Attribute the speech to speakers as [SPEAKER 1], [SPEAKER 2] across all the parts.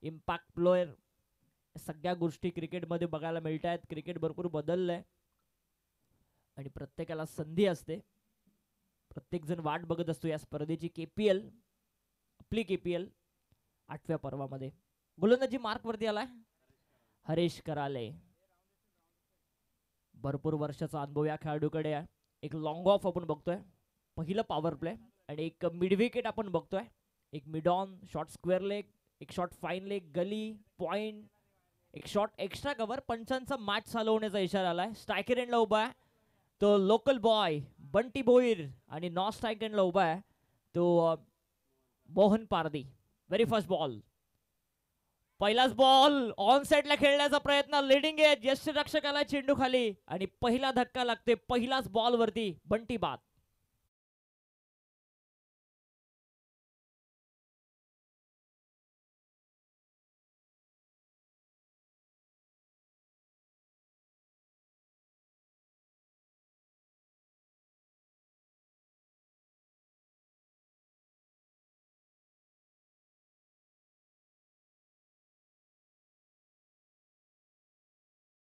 [SPEAKER 1] Impact player, सगळ्या गोष्टी क्रिकेटमध्ये बघायला मिळत आहेत. क्रिकेट भरपूर बदललंय आणि प्रत्येकाला संधी असते. प्रत्येक जण वाट बघत असतो या स्पर्धेची. KPL, आपली KPL 8व्या पर्वामध्ये गोलंदाजी मार्कवरती आलाय हरीश कराले. भरपूर वर्षाचा अनुभव या खेळाडूकडे आहे. एक लॉंग ऑफ आपण बघतोय, पहिलं पॉवर प्ले, आणि एक मिड विकेट आपण बघतोय. एक mid on, short square leg, एक शॉर्ट फाईन लेग, गली पॉइंट, एक शॉर्ट एक्स्ट्रा कव्हर. पंचांचा मॅच चालू होण्याचा इशारा आलाय. स्ट्रायकर एंडला उभा आहे तो लोकल बॉय बंटी भोईर, आणि नॉन स्ट्रायक एंडला उभा आहे तो Mohan Pardi. Very first ball, पहिलाच बॉल ऑन साइडला खेळण्याचा प्रयत्न, लिडिंग आहे ज्येष्ठ रक्षकाला चेंडू खाली, आणि पहिला धक्का लागते पहिलाच बॉल वरती. बंटी बाद.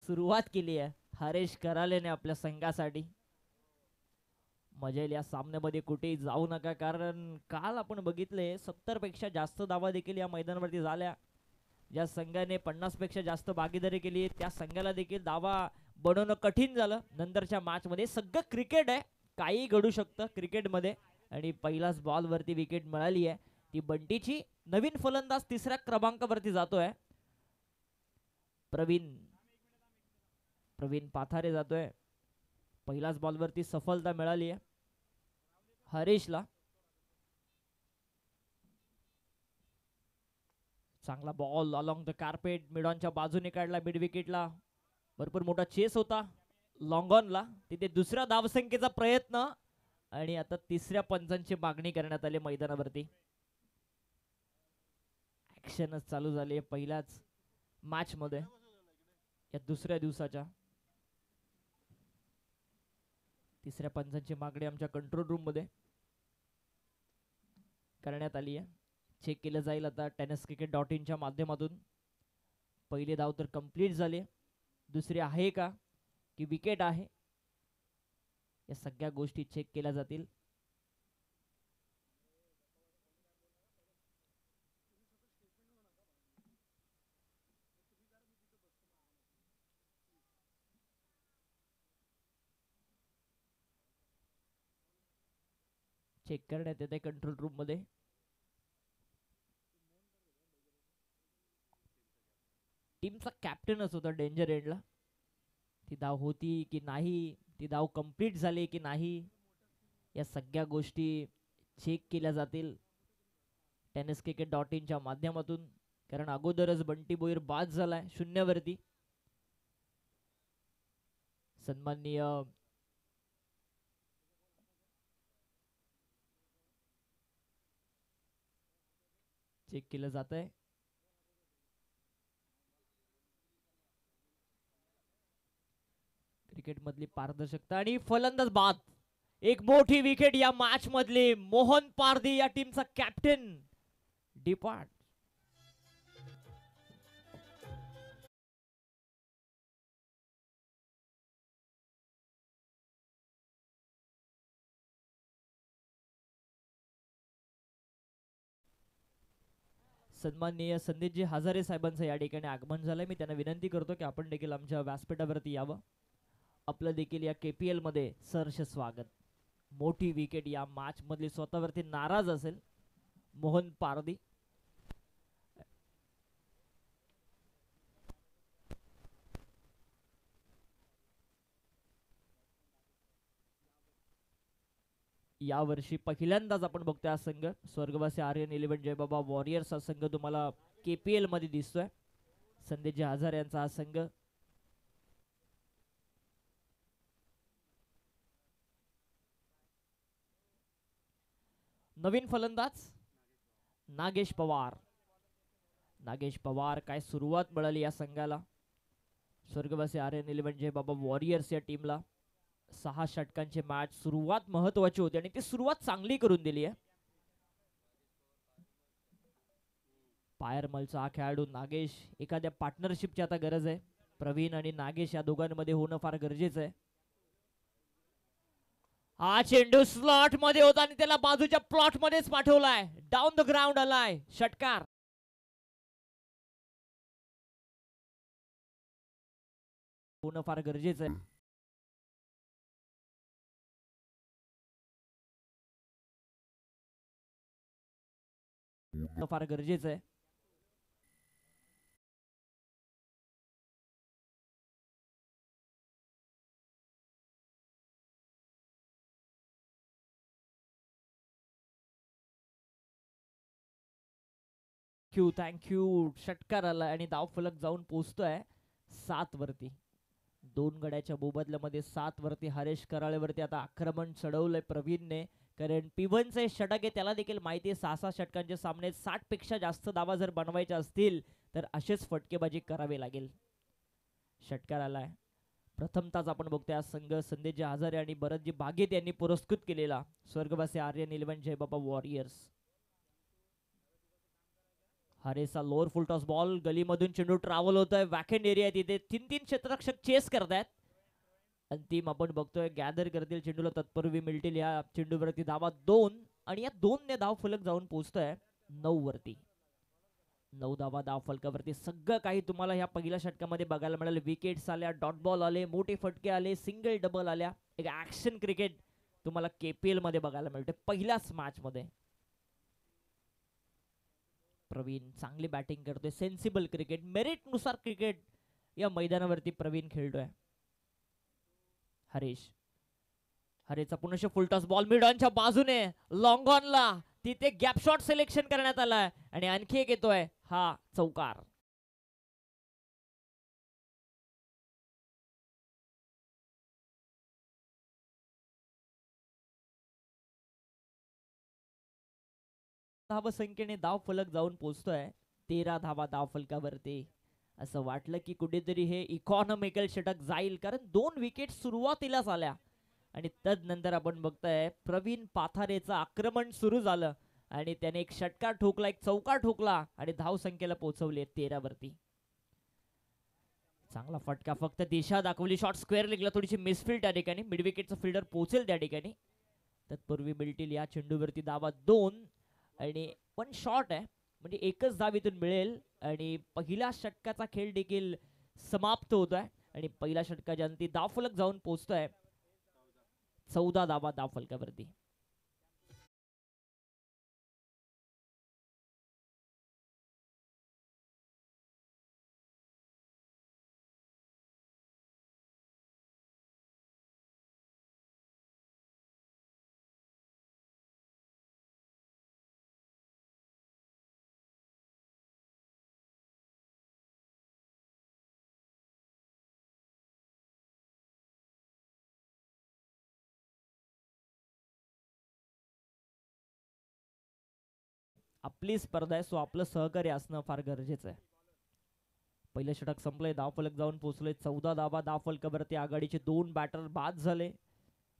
[SPEAKER 1] सुरुवात केली आहे हरेश करालेने आपल्या संघासाठी. मजा येईल या सामन्यामध्ये, कुठेही जाऊ नका, कारण काल आपण बघितले 70 पेक्षा जास्त धावा देखील या मैदानावरती झाल्या. ज्या संघाने 50 पेक्षा जास्त भागीदारी केली त्या संघाला देखील धावा बनवणं कठीण झालं. नंतरच्या मॅच मध्ये सगळं क्रिकेट आहे, काही घडू शकतं क्रिकेटमध्ये. आणि पहिलाच बॉल वरती विकेट मिळाली आहे ती बंटीची. नवीन फलंदाज तिसऱ्या क्रमांकावरती जातोय प्रवीण पाथारे जातोय. पहिलाच बॉलवरती सफलता मिळाली आहे हरीशला. चांगला बॉल अलॉंग द कार्पेट, मिडॉनच्या बाजूने काढला मिड विकेटला. भरपूर मोठा चेस होता लॉंग ऑनला. तिथे दुसऱ्या धावसंख्येचा प्रयत्न, आणि आता तिसऱ्या पंचांची मागणी करण्यात आली मैदानावरती. ऍक्शनच चालू झाली पहिल्याच मॅच मध्ये या दुसऱ्या दिवसाच्या. तिसऱ्या पंचांची मागणी आमच्या कंट्रोल रूम मध्ये करण्यात आली आहे. चेक केलं जाईल आता tenniscricket.in च्या माध्यमातून. पहिली धाव तर कंप्लीट झाली, दुसरी आहे का की विकेट आहे, या सगळ्या गोष्टी चेक केल्या जातील. चेक करण्यात येते कंट्रोल रूम मध्ये. टीमचा कॅप्टनच होता डेंजर एंडला. ती धाव होती की नाही, ती धाव कंप्लीट झाली की नाही, या सगळ्या गोष्टी चेक केल्या जातील tenniscricket.in च्या माध्यमातून. कारण अगोदरच बंटी भोईर बाद झालाय शून्यावरती. सन्माननीय चेक केलं जात आहे. क्रिकेट मधली पारदर्शकता, आणि फलंदाज बाद. एक मोठी विकेट या मॅच मधली. मोहन पारदी या टीमचा कॅप्टन डिपार्ट. सन्माननीय संदीपजी हजारे साहेबांचं या ठिकाणी आगमन झालंय. मी त्यांना विनंती करतो की आपण देखील आमच्या व्यासपीठावरती यावं. आपलं देखील या KPL मध्ये सहर्ष स्वागत. मोठी विकेट या मॅच मधली. स्वतःवरती नाराज असेल मोहन पारदी. यावर्षी पहिल्यांदाच आपण बघतोय हा संघ, स्वर्गवासी आर्यन 11 जय बाबा वॉरियर्स हा संघ तुम्हाला KPL मध्ये दिसतोय. संदीपजी हजारे यांचा हा संघ. नवीन फलंदाज नागेश पवार. नागेश पवार, काय सुरुवात मिळाली या संघाला. स्वर्गवासी आर्यन 11 जय बाबा वॉरियर्स या टीमला. 6 षटकांची मॅच, सुरुवात महत्वाची होती आणि ती सुरुवात चांगली करून दिली आहे. पायरमलचा हा खेळाडू नागेश, एखाद्या पार्टनरशिपची आता गरज आहे. प्रवीण आणि नागेश या दोघांमध्ये होणं फार गरजेचं आहे. हा चेंडू स्लॉट मध्ये होता आणि त्याला बाजूच्या प्लॉट मध्येच पाठवलाय. डाऊन द ग्राउंड आलाय षटकार. होणं फार गरजेचं आहे. फार गरजेचं आहे. थँक्यू. षटकार आला आणि धाव फलक जाऊन पोहोचतोय 7 वरती. 2 गड्याच्या मोबदल्यामध्ये 7 वरती हरेश कराळेवरती आता आक्रमण चढवलंय प्रवीणने. कारण पिवनचे षटक आहे, त्याला देखील माहिती आहे 6-6 षटकांचे सामने 60 पेक्षा जास्त धावा जर बनवायच्या असतील तर असेच फटकेबाजी करावी लागेल. षटकार आलाय. प्रथमताच आपण बघतोय आज संघ संदेश हजारे आणि भरतजी बागेत यांनी पुरस्कृत केलेला स्वर्गवासी आर्यन 11 जयबाबा वॉरियर्स. हरेचा लोअर फुल टॉस बॉल, गलीमधून चेंडू ट्रॅव्हल होतोय, वॅकेंट एरिया तिथे 3-3 क्षेत्ररक्षक चेस करतायत. अंतिम आपण बघतोय गॅदर करतील चेंडूला, तत्पूर्वी मिळतील या चेंडूवरती धावा 2 आणि या 2 ने धाव फलक जाऊन पोहोचतोय 9 वरती. 9 धावा धाव फलकावरती. सगळं काही तुम्हाला ह्या पहिल्या षटकामध्ये बघायला मिळालं. विकेट्स आल्या, डॉट बॉल आले, मोठे फटके आले, सिंगल डबल आल्या. एक ऍक्शन क्रिकेट तुम्हाला केपीएल मध्ये बघायला मिळते पहिल्याच मॅच मध्ये. प्रवीण चांगली बॅटिंग करतोय, सेन्सिबल क्रिकेट, मेरिट नुसार क्रिकेट या मैदानावरती प्रवीण खेळतोय. हरेचा पुनश्च फुलटॉस बॉल मिड ऑनच्या बाजूने लॉंग ऑनला, तिथे गॅप शॉट सिलेक्शन करण्यात आलाय आणि आणखी एक येतोय हा चौकार. धावसंख्येने धाव फलक जाऊन पोहोचतोय 13 धावा धाव फलकावरती. असं वाटलं की कुठेतरी हे इकॉनॉमिकल षटक जाईल, कारण 2 विकेट सुरुवातीलाच आल्या आणि तदनंतर आपण बघताय प्रवीण पाथारेचं आक्रमण सुरू झालं आणि त्याने एक षटकार ठोकला, एक चौकार ठोकला आणि धाव संख्येला पोहोचवले 13 वरती. चांगला फटका, फक्त दिशा दाखवली. शॉट स्क्वेअर लेगला थोडीशी मिसफील्ड त्या ठिकाणी, मिड विकेटचा फिल्डर पोहोचेल त्या ठिकाणी. तत्पूर्वी मिळतील या चेंडूवरती धावा 2 आणि 1 शॉट आहे, म्हणजे एकच धाव इथून मिळेल आणि पहिल्या षटकाचा खेळ देखील समाप्त होतोय आणि पहिल्या षटकाच्या अंती धाव फलक जाऊन पोहोचतोय 14 धावा धाव फलकावरती. आपली स्पर्धा आहे, सो आपलं सहकार्य असणं फार गरजेचं आहे. पहिलं षटक संपलंय, धाव फलक जाऊन पोहोचले 14 धावा धाव फलकावरती. आघाडीचे 2 बॅटर बाद झाले.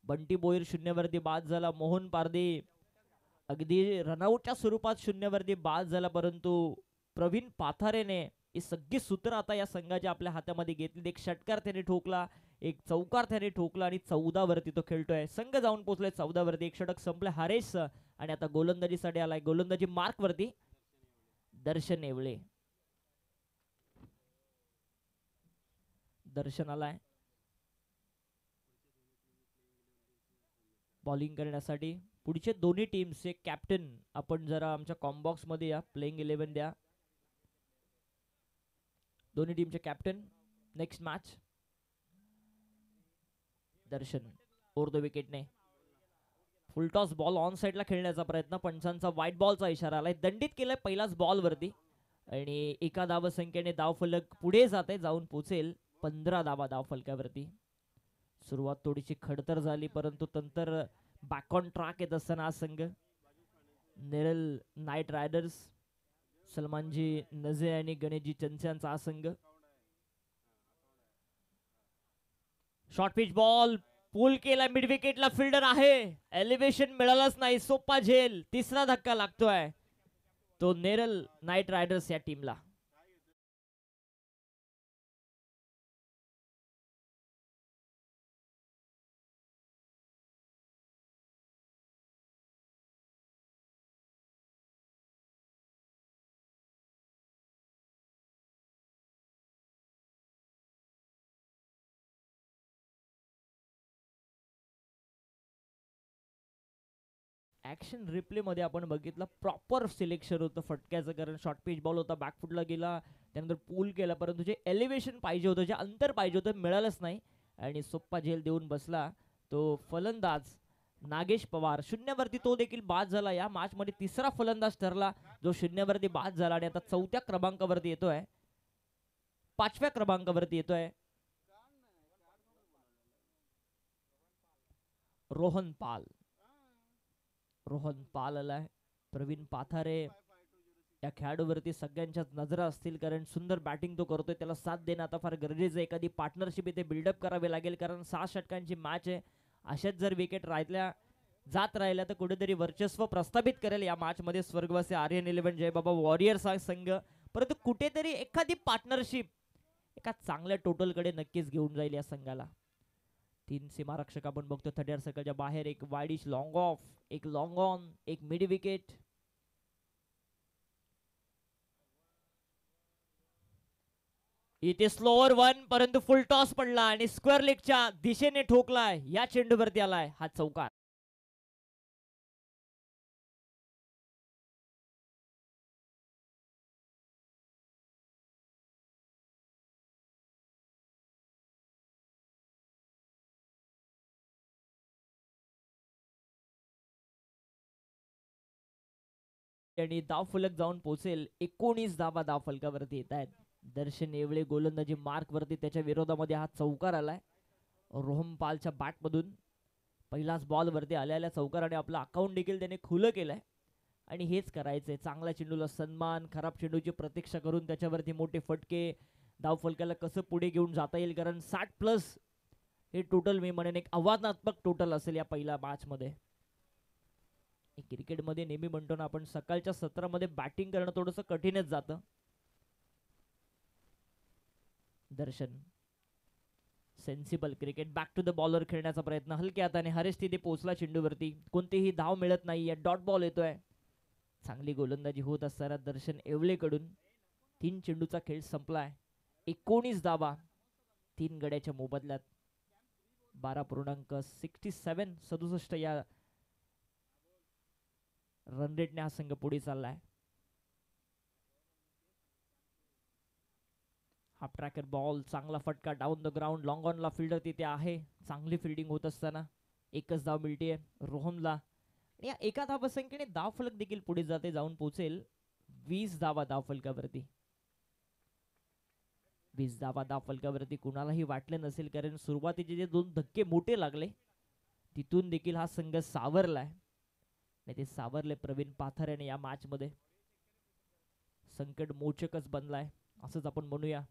[SPEAKER 1] बंटी बोईर 0 वरती बाद झाला. मोहन पारदी अगदी रनआउटच्या स्वरूपात 0 वरती बाद झाला, परंतु प्रवीण पाथारेने ही सगळी सूत्र आता या संघाच्या आपल्या हातामध्ये घेतली. एक षटकार त्याने ठोकला, एक चौकार त्याने ठोकला आणि 14 वरती तो खेळतोय. संघ जाऊन पोहोचले 14 वरती. एक षटक संपले हरेश आणि आता गोलंदाजीसाठी आलाय, गोलंदाजी मार्क वरती दर्शन येवळे. दर्शन आलाय बॉलिंग करण्यासाठी. पुढचे दोन्ही टीमचे कॅप्टन आपण जरा आमच्या कॉम्बॉक्स मध्ये या, प्लेइंग 11 द्या. दोन्ही टीमचे captain next match. Darshan over the विकेटने फुलटॉस बॉल ऑन साइडला खेळण्याचा प्रयत्न, पंचांचा व्हाईट बॉलचा इशारा आलाय. दंडित केलाय पहिलाच बॉल वरती आणि एका धाव संख्येने धाव फलक पुढे जाते, जाऊन पोचेल 15 धावा धाव फलकावरती. सुरुवात थोडीशी खडतर झाली, परंतु नंतर बॅक ऑन ट्रॅक येत असताना हा संघ नेरल नाईट रायडर्स, सलमानजी नजे आणि गणेशजी चंचयांचा हा संघ. शॉर्ट पिच बॉल पुल केला, मिड विकेटला फिल्डर आहे, एलिव्हेशन मिळालंच नाही, सोपा झेल. तिसरा धक्का लागतोय. तो नेरल नाईट रायडर्स या टीमला. ऍक्शन रिप्ले मध्ये आपण बघितलं प्रॉपर सिलेक्शन होतं फटक्याचं, कारण शॉर्ट पिच बॉल होता, बॅकफुटला गेला, त्यानंतर पूल केला, परंतु जे एलिव्हेशन पाहिजे होतं, जे अंतर पाहिजे होतं मिळालंच नाही आणि सोप्पा झेल देऊन बसला तो फलंदाज नागेश पवार. शून्यावरती तो देखील बाद झाला. या मॅच मध्ये तिसरा फलंदाज ठरला जो शून्यावरती बाद झाला आणि आता 4थ्या क्रमांकावरती येतोय, 5व्या क्रमांकावरती येतोय रोहन पाल. रोहन पाल आलाय. प्रवीण पाथारे या खेळाडूवरती सगळ्यांच्याच नजरा असतील, कारण सुंदर बॅटिंग तो करतोय, त्याला साथ देणं आता फार गरजेचं आहे. एखादी पार्टनरशिप इथे बिल्डअप करावी लागेल, कारण 6 षटकांची मॅच आहे. अशाच जर विकेट राहिल्या जात राहिल्या तर कुठेतरी वर्चस्व प्रस्थापित करेल या मॅच मध्ये स्वर्गवासी आर्यन 11 जय बाबा वॉरियर्स हा संघ, परंतु कुठेतरी एखादी पार्टनरशिप एका चांगल्या टोटल कडे नक्कीच घेऊन जाईल या संघाला. 3 सीमारक्षक आपण बघतो 30 सर्कलच्या बाहेर, एक वाईडिश लॉंग ऑफ, एक लॉंग ऑन, एक मिड विकेट. इथे स्लोअर 1 परंतु फुल टॉस पडला आणि स्क्वेअर लेगच्या दिशेने ठोकलाय, या चेंडूवरती आलाय हा चौकार. आणि धाव फलक जाऊन पोहोचेल. 19 धावा धाव फलकावरती येत आहेत. दर्शन येवळे गोलंदाजी मार्क वरती, त्याच्या विरोधामध्ये हा चौकार आलाय रोहन पालच्या बॅट मधून. पहिलाच बॉल वरती आलेल्या चौकाराने आपलं अकाउंट देखील त्याने खुलं केलंय आणि हेच करायचंय. चांगल्या चेंडूला सन्मान, खराब चेंडूची प्रतीक्षा करून त्याच्यावरती मोठे फटके. धाव फलकाला कसं पुढे घेऊन जाता येईल, कारण 60+ हे टोटल मी म्हणेन एक आव्हानात्मक टोटल असेल या पहिल्या मॅच मध्ये. क्रिकेटमध्ये नेहमी म्हणतो ना आपण, सकाळच्या सत्रामध्ये बॅटिंग करणं थोडंसं कठीणच जातं. Darshan sensible cricket, back to the bowler खेळण्याचा प्रयत्न, हलक्या हाताने हरेश तिथे पोहोचला चेंडूवरती, कोणतीही धाव मिळत नाहीये, डॉट बॉल येतोय. चांगली गोलंदाजी होत असताना दर्शन येवलेकडून 3 चेंडूचा खेळ संपलाय. 19 धावा 3 गड्याच्या मोबदल्यात. 12.67 या रन रेटने हा संघ पुढे चाललाय. हाफ ट्रॅकर बॉल, चांगला फटका डाऊन द ग्राउंड, लॉंग ऑनला फिल्डर तिथे आहे. चांगली फिल्डिंग होत असताना एकच धाव मिळते रोहनला. या एका धाव संख्येने धाव फलक देखील पुढे जाते, जाऊन पोहोचेल 20 धावा धाव फलकावरती. 20 धावा धाव फलकावरती कुणालाही वाटले नसेल, कारण सुरुवातीचे जे 2 धक्के मोठे लागले तिथून देखील हा संघ सावरलाय. नाही ते सावरले प्रवीण पाथारेने या मॅच मध्ये. संकट मोचकच बनलाय असंच आपण म्हणूया.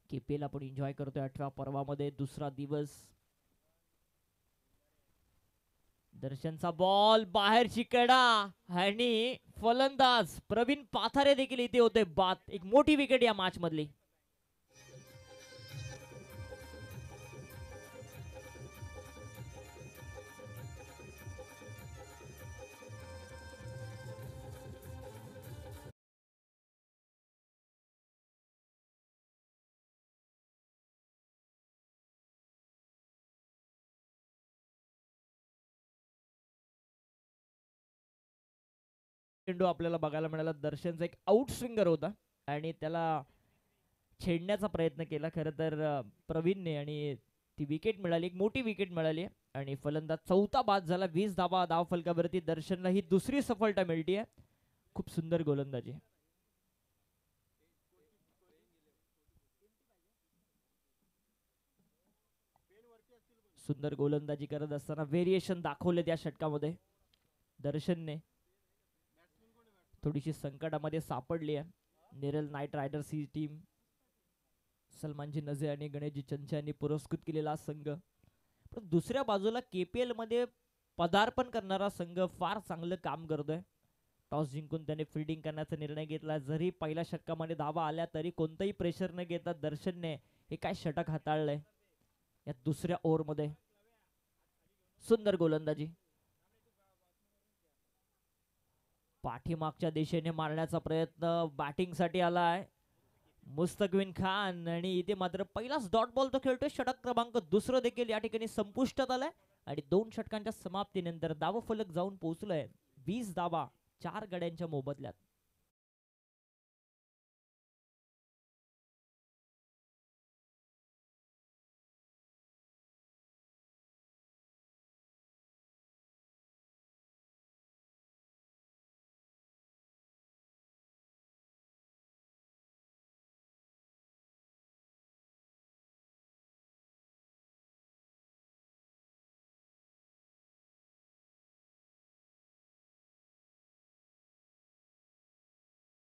[SPEAKER 1] केपीएल आपण एन्जॉय करतोय 18 पर्वामध्ये दुसरा दिवस. दर्शनचा बॉल, बाहेरची कडा आणि फलंदाज प्रवीण पाथारे देखील इथे होते बाद. एक मोठी विकेट या मॅच मधली. चेंडू आपल्याला बघायला मिळाला. दर्शनचा एक आउट स्विंगर होता आणि त्याला छेडण्याचा प्रयत्न केला खरं तर प्रवीणने, आणि ती विकेट मिळाली, एक मोठी विकेट मिळाली आणि फलंदाज 4था बाद झाला. 20 धावा धाव फलकावरती. दर्शनला ही दुसरी सफलता मिळते. खूप सुंदर गोलंदाजी. सुंदर गोलंदाजी करत असताना व्हेरिएशन दाखवले त्या षटकामध्ये. दर्शनने थोडीशी संकटामध्ये सापडली आहे. नेरल नाईट रायडर्स ही टीम सलमानजी नझे आणि गणेशजी चंचा यांनी पुरस्कृत केलेला संघ. पण दुसऱ्या बाजूला केपीएल मध्ये पदार्पण करणारा संघ फार चांगलं काम करतोय. टॉस जिंकून त्याने फिल्डिंग करण्याचा निर्णय घेतला. जरी पहिल्या षटकामध्ये धावा आल्या तरी कोणताही प्रेशर न घेता दर्शनने हे काय षटक हाताळलंय या दुसऱ्या ओव्हरमध्ये. सुंदर गोलंदाजी. पाठीमागच्या दिशेने मारण्याचा प्रयत्न बॅटिंगसाठी आलाय मुस्तकबिन खान आणि इथे मात्र पहिलाच डॉट बॉल तो खेळतोय. षटक क्रमांक दुसरं देखील या ठिकाणी संपुष्टात आलाय आणि 2 षटकांच्या समाप्तीनंतर धावफलक जाऊन पोहोचलोय 20 धावा 4 गड्यांच्या मोबदल्यात.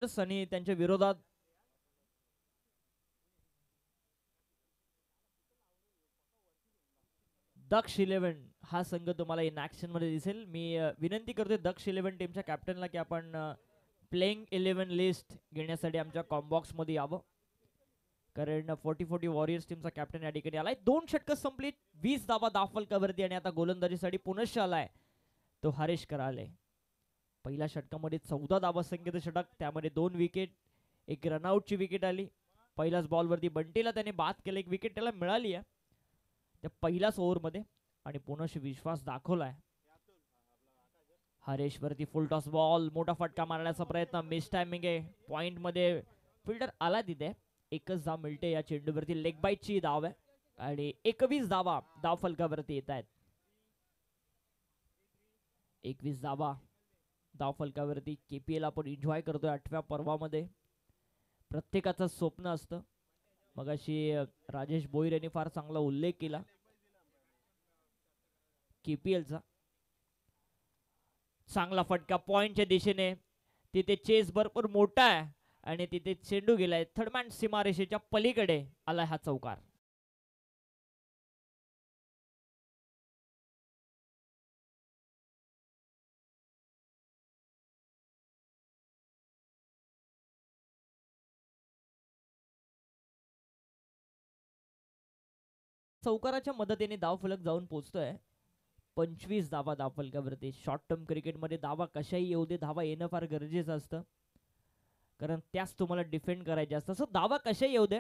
[SPEAKER 1] सनी त्यांच्या विरोधात दक्ष 11 हा संघ तुम्हाला इन ऍक्शन मध्ये दिसेल. मी विनंती करतोय दक्ष 11 टीमच्या कॅप्टनला की आपण प्लेइंग 11 लिस्ट घेण्यासाठी आमच्या कॉम्बॉक्स मध्ये यावं, कारण 40-40 वॉरियर्स टीमचा कॅप्टन या ठिकाणी आलाय. 2 षटकं संपली 20 धावा धावफलकावरती आणि आता गोलंदाजीसाठी पुनश्च आलाय तो हरेश कराले. पहिल्या षटकामध्ये 14 धावा संख्येचं षटक, त्यामध्ये 2 विकेट, एक रनआउटची विकेट आली. पहिल्याच बॉलवरती बंटीला त्याने बाद केलं, एक विकेट त्याला मिळाली आहे त्या पहिल्याच ओव्हरमध्ये आणि पुनश्च विश्वास दाखवलाय. हरेश वरती फुल टॉस बॉल, मोठा फटका मारण्याचा प्रयत्न, मिस टायमिंग आहे. पॉइंट मध्ये फिल्डर आला तिथे. एकच धाव मिळते या चेंडूवरती. लेग बाईटची धाव आहे आणि 21 धावा धावफलकावरती येत आहेत. 21 धावा धावफलकावरती. KPL आपण एन्जॉय करतोय 8व्या पर्वामध्ये. प्रत्येकाचं स्वप्न असतं. मगाशी राजेश भोईर यांनी फार चांगला उल्लेख केला KPLचा. चांगला फटका पॉइंटच्या दिशेने, तिथे चेस भरपूर मोठा आहे आणि तिथे चेंडू गेलाय थर्डमॅन सीमारेषेच्या पलीकडे आलाय हा चौकार. चौकाराच्या मदतीने धावफलक जाऊन पोहोचतोय 25 धावा धावफलकावरती. शॉर्ट टर्म क्रिकेटमध्ये धावा कशाही येऊ दे, धावा येणं फार गरजेचं असतं, कारण त्याच तुम्हाला डिफेंड करायचे असतं. सो धावा कशाही येऊ दे,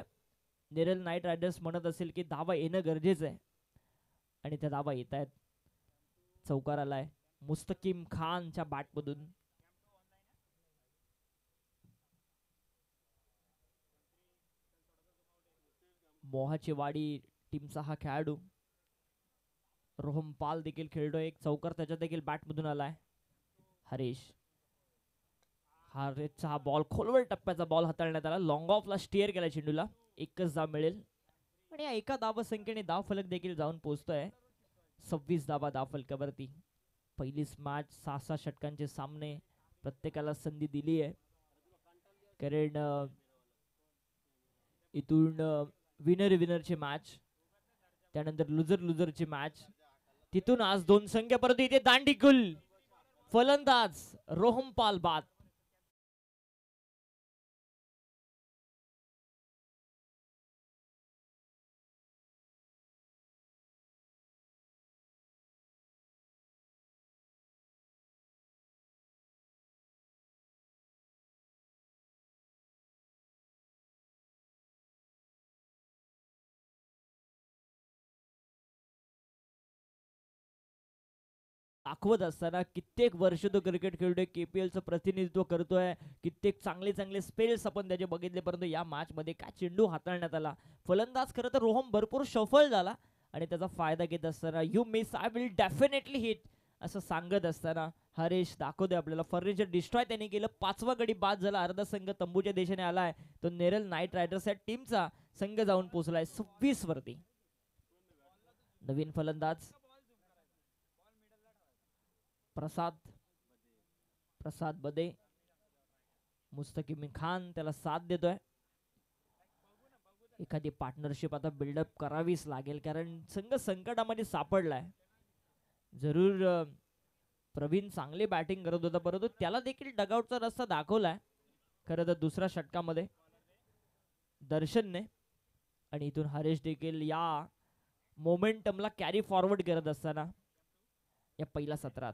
[SPEAKER 1] नेरल नाईट रायडर्स म्हणत असेल की धावा येणं गरजेचं आहे आणि त्या धावा येत आहेत. चौकार आलाय मुस्तकीम खानच्या बॅटमधून. मोहाची वाडी टीमचा हा खेळाडू रोहम पाल देखील खेळतोय. एक चौकार त्याच्या देखील बॅटमधून आलाय. हरेश, हरेशचा हा बॉल खोलवर टप्प्याचा बॉल हाताळण्यात आला. लॉंग ऑफला स्टिअर केला चेंडूला. एकच धाव मिळेल आणि या एका धाव संख्येने धावफलक देखील जाऊन पोहोचतोय 26 धावा धावफलकावरती. पहिलीच मॅच 6-6 षटकांचे सामने, प्रत्येकाला संधी दिली आहे, कारण इथून विनर विनरची मॅच, त्यानंतर लुजर लुजरची मॅच, तिथून आज 2 संघ परत. इथे दांडीकुल फलंदाज रोहमपाल बाद. दाखवत असताना कित्येक वर्ष तो क्रिकेट खेळतोय, KPLचं प्रतिनिधित्व करतोय, कित्येक चांगले चांगले स्पेल्स आपण त्याचे बघितले, परंतु या मॅच मध्ये काय चेंडू हाताळण्यात आला. फलंदाज खरं तर रोहम भरपूर सफल झाला आणि त्याचा फायदा घेत असताना you miss I will definitely hit असं सांगत असताना हरेश दाखवतोय आपल्याला. फर्निचर डिस्ट्रॉय त्यांनी केलं. 5वा गडी बाद झाला. अर्धा संघ तंबूच्या दिशेने आलाय. तो नेरल नाईट रायडर्स या टीमचा संघ जाऊन पोहोचलाय 26 वरती. नवीन फलंदाज प्रसाद बदे. मुस्तकीम खान त्याला साथ देतोय. एखादी पार्टनरशिप आता बिल्डअप करावीच लागेल, कारण संघ संकटामध्ये सापडलाय. जरूर प्रवीण चांगली बॅटिंग करत होता, परंतु त्याला देखील डगआउटचा रस्ता दाखवलाय खरं तर दुसऱ्या षटकामध्ये दर्शनने. आणि इथून हरेश देखील या मोमेंटमला कॅरी फॉरवर्ड करत असताना या पहिल्या सत्रात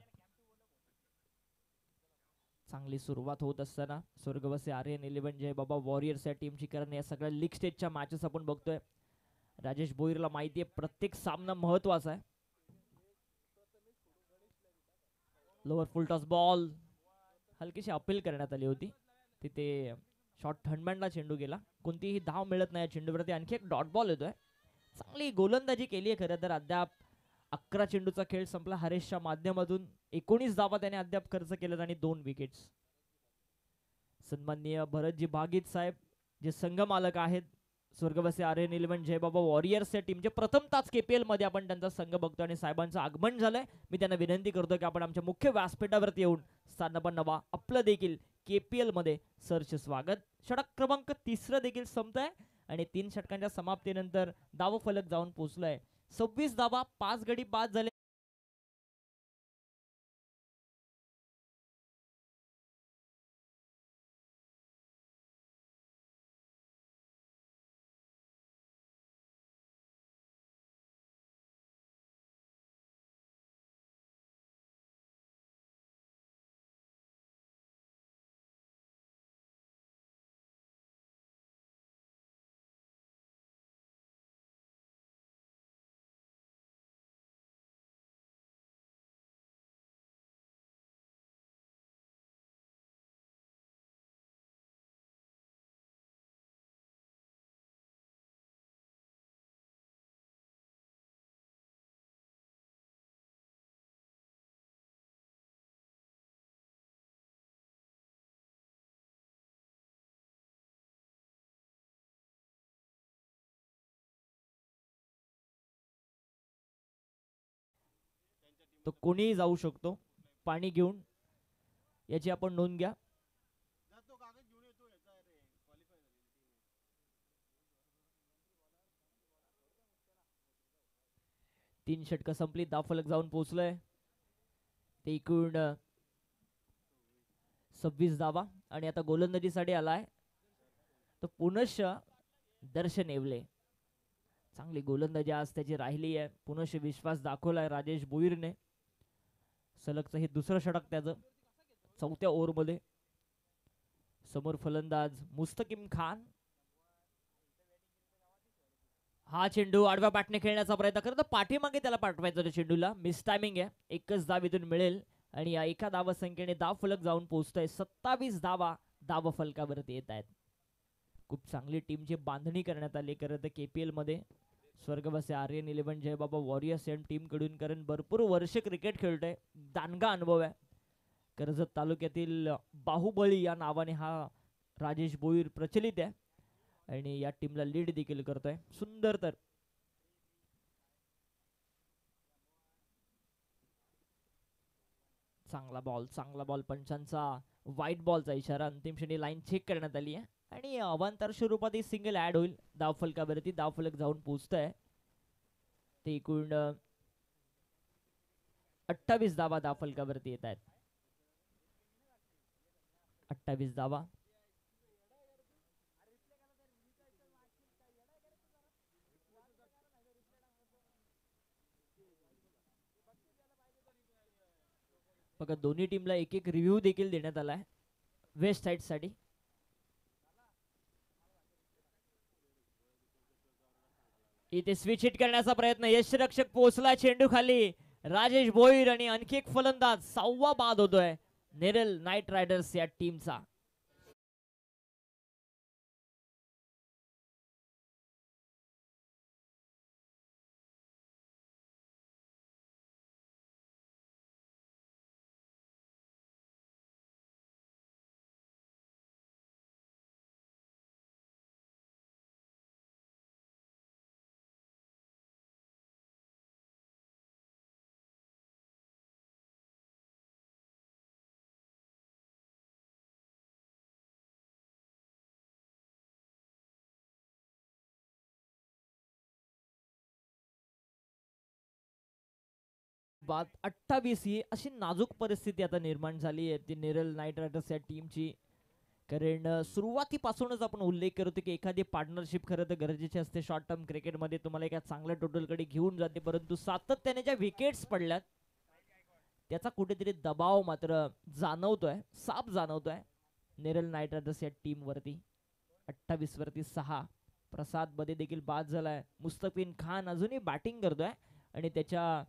[SPEAKER 1] चांगली सुरुवात होत असताना स्वर्गवासी आर्यन 11 जय बाबा वॉरियर्स या टीमची, कारण या सगळ्या लीग स्टेजच्या मॅचेस आपण बघतोय. राजेश भोईरला माहिती आहे प्रत्येक सामना महत्वाचा आहे. लोअर फुल टॉस बॉल हलकीशी अपील करण्यात आली होती तिथे. शॉर्ट थर्डमॅनला चेंडू गेला, कोणतीही धाव मिळत नाही चेंडूवरती. आणखी एक डॉट बॉल येतोय. चांगली गोलंदाजी केली आहे खरं तर. अद्याप 11 चेंडूचा खेळ संपला हरेशच्या माध्यमातून. 19 धावा त्याने अद्याप खर्च केलेत आणि 2 विकेट्स. सन्माननीय भरतजी भागीत साहेब जे संघ मालक आहेत स्वर्गवासी आर्यन 11 जय बाबा वॉरियर्स या टीमचे, प्रथम तास KPL मध्ये आपण त्यांचा संघ बघतो आणि साहेबांचं आगमन झालंय. मी त्यांना विनंती करतो की आपण आमच्या मुख्य व्यासपीठावरती येऊन स्थान नवा आपलं देखील KPL मध्ये सरच स्वागत. षटक क्रमांक 3 देखील संपतंय आणि 3 षटकांच्या समाप्तीनंतर धाव फलक जाऊन पोहोचलाय. 26 धावा, 5 गडी बाद झाले. तो कोणीही जाऊ शकतो पाणी घेऊन, याची आपण नोंद घ्या. तीन षटकं संपली, दाफलक जाऊन पोहोचलंय. ते एकूण 26 धावा आणि आता गोलंदाजीसाठी आलाय तो पुनश्च दर्शन येवले. चांगली गोलंदाजी आज त्याची राहिली आहे. पुनश्च विश्वास दाखवलाय राजेश भोईरने. सलगचं हे दुसरं षटक त्याचं 4थ्या ओव्हरमध्ये. समोर फलंदाज मुस्तकिम खान. हा चेंडू आडव्या बॅटने खेळण्याचा प्रयत्न करतो, पाठीमागे त्याला पाठवायचं होतं चेंडूला. मिस टायमिंग आहे. एकच धाव इथून मिळेल आणि या एका धाव संख्येने धाव फलक जाऊन पोहोचतोय. 27 धावा धाव फलकावरती येत आहेत. खूप चांगली टीमची बांधणी करण्यात आली खरं तर KPL मध्ये. स्वर्गवासी आर्यन 11 जय बाबा वॉरियर्स एम टीम कडून, कारण भरपूर वर्ष क्रिकेट खेळतोय, दांडगा अनुभव आहे. कर्जत तालुक्यातील बाहुबळी या नावाने हा राजेश भोईर प्रचलित आहे आणि या टीमला लीड देखील करतोय. सुंदर तर चांगला बॉल पंचांचा व्हाईट बॉलचा इशारा. अंतिम क्षणी लाईन चेक करण्यात आली आहे आणि अवांतर स्वरूपात ही सिंगल ऍड होईल धावफलकावरती. धावफलक जाऊन पोहोचतंय. ते एकूण 28 धावा धावफलकावरती येत आहेत. 28 धावा. बघा दोन्ही टीमला एक एक रिव्ह्यू देखील देण्यात आलाय वेस्ट साइड साठी. इथे स्विच हिट करण्याचा प्रयत्न, यशरक्षक पोहोचला चेंडू खाली. राजेश भोईर आणि आणखी एक फलंदाज. 6वा बाद होतोय नेरल नाईट रायडर्स या टीमचा. बाद 28 ही अशी नाजूक परिस्थिती आता निर्माण झाली आहे ती नेरल नाईट रायडर्स या टीमची. कारण सुरुवातीपासूनच आपण उल्लेख करतो की एखादी पार्टनरशिप खरं तर गरजेची असते शॉर्ट टर्म क्रिकेटमध्ये, तुम्हाला एका चांगल्या टोटलकडे घेऊन जाते. परंतु सातत्याने ज्या विकेट्स पडल्यात त्याचा कुठेतरी दबाव मात्र जाणवतोय, साफ जाणवतोय नेरल नाईट रायडर्स या टीम वरती. 28 वरती 6. प्रसाद बदे देखील बाद झालाय. मुस्तफिन खान अजूनही बॅटिंग करतोय आणि त्याच्या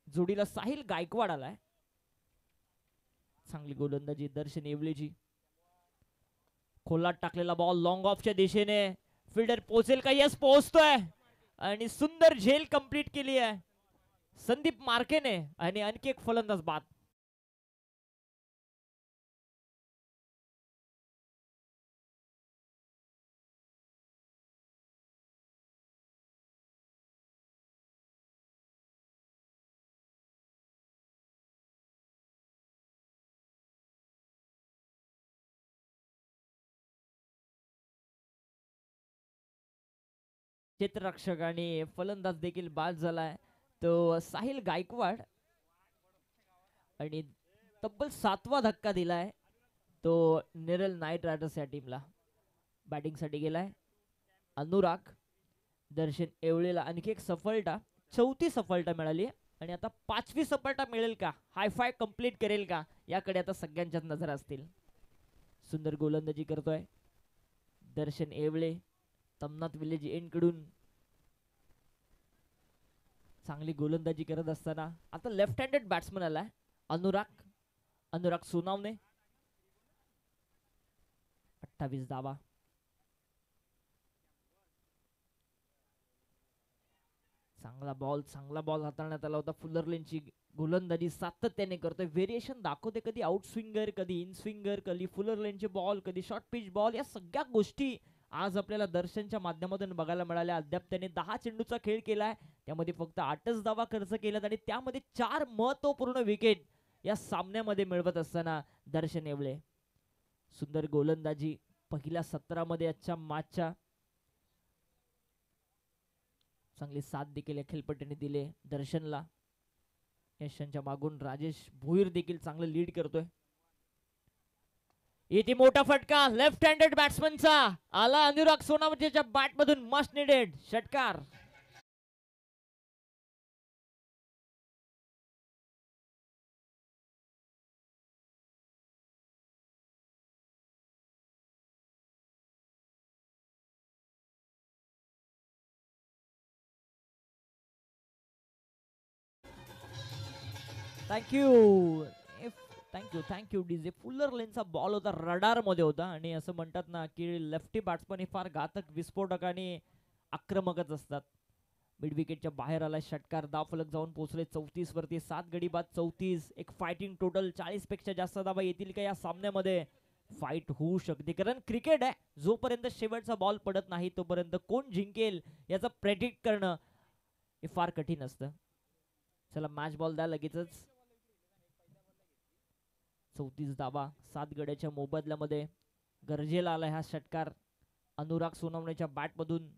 [SPEAKER 1] जोडीला साहिल गायकवाड आलाय. चांगली गोलंदाजी दर्शन येवलेची. खोलात टाकलेला बॉल लॉंग ऑफच्या दिशेने, फिल्डर पोहोचेल का? यस, पोहोचतोय आणि सुंदर झेल कंप्लीट केली आहे संदीप मार्केने आणि आणखी एक फलंदाज बाद. क्षेत्ररक्षक आणि फलंदाज देखील बाद झालाय तो साहिल गायकवाड आणि तब्बल 7वा धक्का दिलाय तो नेरल नाईट रायडर्स या टीमला. बॅटिंग साठी गेलाय अनुराग. दर्शन येवलेला आणखी एक सफलता, 4थी सफलता मिळाली आणि आता 5वी सफलता मिळेल का, हायफाय कंप्लीट करेल का, याकडे आता सगळ्यांच्याच नजर असतील. सुंदर गोलंदाजी करतोय दर्शन येवले. तमनाथ विलेज एंड कडून चांगली गोलंदाजी करत असताना आता लेफ्ट हँडेड बॅट्समन आलाय अनुराग. अनुराग सोनावणे. 28 धावा. चांगला बॉल हाताळण्यात आला होता. फुलरलेनची गोलंदाजी सातत्याने करतोय, व्हेरिएशन दाखवते, कधी आउट स्विंगर, कधी इन स्विंगर, कधी फुलरलेनचे बॉल, कधी शॉर्ट पिच बॉल. या सगळ्या गोष्टी आज आपल्याला दर्शनच्या माध्यमातून बघायला मिळाल्या. अद्याप त्याने 10 चेंडूचा खेळ केलाय, त्यामध्ये फक्त 8च धावा खर्च केल्यात आणि त्यामध्ये 4 महत्वपूर्ण विकेट या सामन्यामध्ये मिळवत असताना दर्शन येवले. सुंदर गोलंदाजी पहिल्या 17 आजच्या मॅचच्या. चांगली साथ देखील या खेळपट्टीने दिले दर्शनला. यशांच्या मागून राजेश भोईर देखील चांगलं लीड करतोय. इथे मोठा फटका लेफ्ट हँडेड बॅट्समनचा आला अनुराग सोनावणेच्या बॅट मधून. मस्ट निडेड षटकार. Thank you thank you DJ. फुलर लेनचा बॉल होता, रडार मध्ये होता आणि असं म्हणतात ना की लेफ्टी बॅट्समन हे फार घातक, विस्फोटक आणि आक्रमकच असतात. मिड विकेटच्या बाहेर आला षटकार. धावफलक जाऊन पोहोचले 34 वरती. 7 गडी बाद 34. एक फायटिंग टोटल. 40 पेक्षा जास्त धावा येतील का या सामन्यामध्ये? फाईट होऊ शकते, कारण क्रिकेट आहे. जोपर्यंत शेवटचा बॉल पडत नाही तोपर्यंत कोण जिंकेल याचा प्रेडिक्ट करणं हे फार कठीण असतं. चला मॅच बॉल द्या लगेचच. 34 धावा 7 गड्याच्या मोबदल्यामध्ये गरजेला आलाय हा षटकार अनुराग सोनवणेच्या बॅट मधून.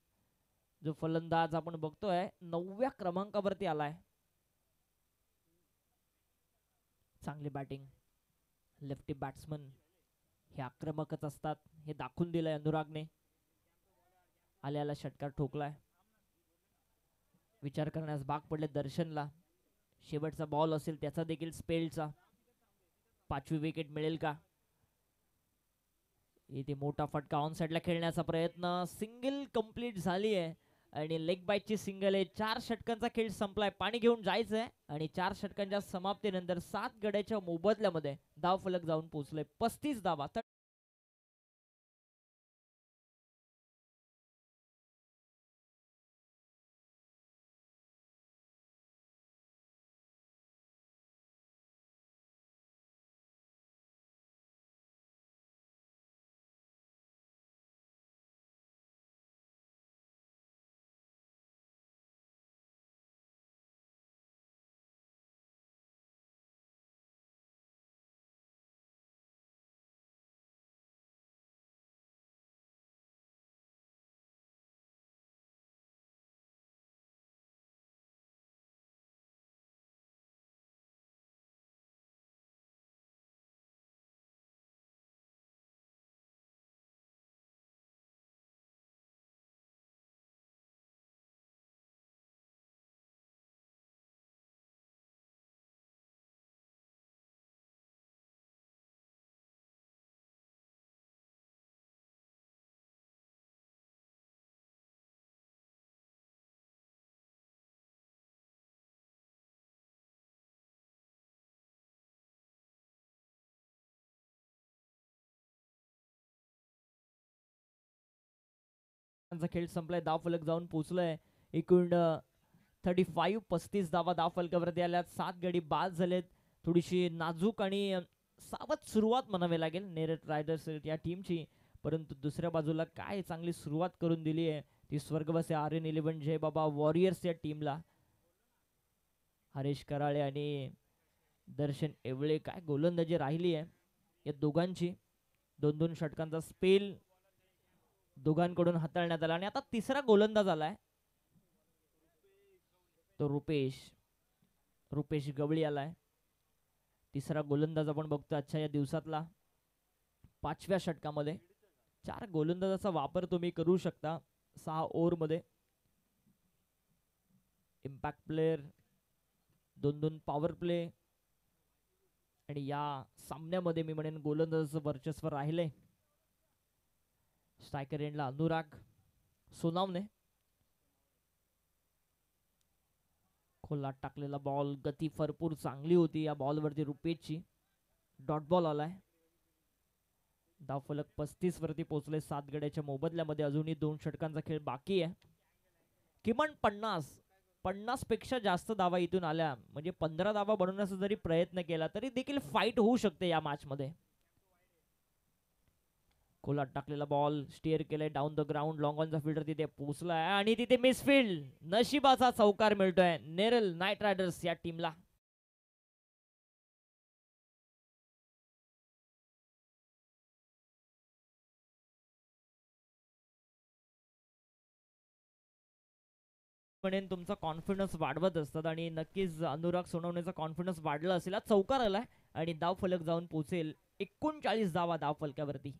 [SPEAKER 1] जो फलंदाज आपण बघतोय 9व्या क्रमांकावरती आलाय. चांगली बॅटिंग. लेफ्टी बॅट्समन हे आक्रमकच असतात हे दाखवून दिलंय अनुरागने. आल्याला षटकार ठोकलाय. विचार करण्यास भाग पडले दर्शनला. शेवटचा बॉल असेल त्याचा देखील स्पेलचा. 5वी विकेट मिळेल का? इथे मोठा फटका ऑन साइडला खेळण्याचा प्रयत्न. सिंगल कंप्लीट झाली आहे आणि लेग बाईटची सिंगल आहे. 4 षटकांचा खेळ संपलाय. पाणी घेऊन जायचंय आणि 4 षटकांच्या समाप्तीनंतर 7 गड्याच्या मोबदल्यामध्ये धाव फलक जाऊन पोहोचले 35 धावा. त्यांचा खेळ संपलाय, धाव फलक जाऊन पोहोचलाय. एकूण 35 धावा धाव फलकावरती आल्यात. 7 गडी बाद झालेत. थोडीशी नाजूक आणि सावध सुरुवात म्हणावी लागेल नेरळ रायडर्स या टीमची, परंतु दुसऱ्या बाजूला काय चांगली सुरुवात करून दिली आहे ती स्वर्गवासी RN11 जय बाबा वॉरियर्स या टीमला. हरेश कराळे आणि दर्शन एवळे काय गोलंदाजी राहिली आहे या दोघांची. 2-2 षटकांचा स्पेल दोघांकडून हाताळण्यात आला आणि आता तिसरा गोलंदाज आलाय तो रुपेश गवळी आलाय. तिसरा गोलंदाज आपण बघतो आजच्या या दिवसातला. 5व्या षटकामध्ये 4 गोलंदाजाचा वापर तुम्ही करू शकता 6 ओव्हर मध्ये. इम्पॅक्ट प्लेयर, 2-2 पॉवर प्ले आणि या सामन्यामध्ये मी म्हणेन गोलंदाजाचं वर्चस्व राहिले. स्ट्रायकर एंडला अनुराग सोनावणे. खोलात टाकलेला बॉल, गती भरपूर चांगली होती या बॉलवरती रुपेशची. डॉट बॉल आलाय. धावफलक 35 वरती पोहोचले 7 गड्याच्या मोबदल्यामध्ये. अजूनही 2 षटकांचा खेळ बाकी आहे. किमान 50 पेक्षा जास्त धावा इथून आल्या म्हणजे 15 धावा बनवण्याचा जरी प्रयत्न केला तरी देखील फाईट होऊ शकते या मॅच मध्ये. खोलात टाकलेला बॉल स्टिअर केलाय डाऊन द ग्राउंड. लॉंग ऑनचा फिल्डर तिथे पोहोचलाय आणि तिथे मिसफील्ड. नशिबाचा चौकार मिळतोय नेरळ नाईट रायडर्स या टीमला. म्हणेन तुमचा कॉन्फिडन्स वाढवत असतात आणि नक्कीच अनुराग सोनवणेचा कॉन्फिडन्स वाढला असेल. चौकार आलाय आणि धाव फलक जाऊन पोहोचेल 39 धावा धाव फलकावरती.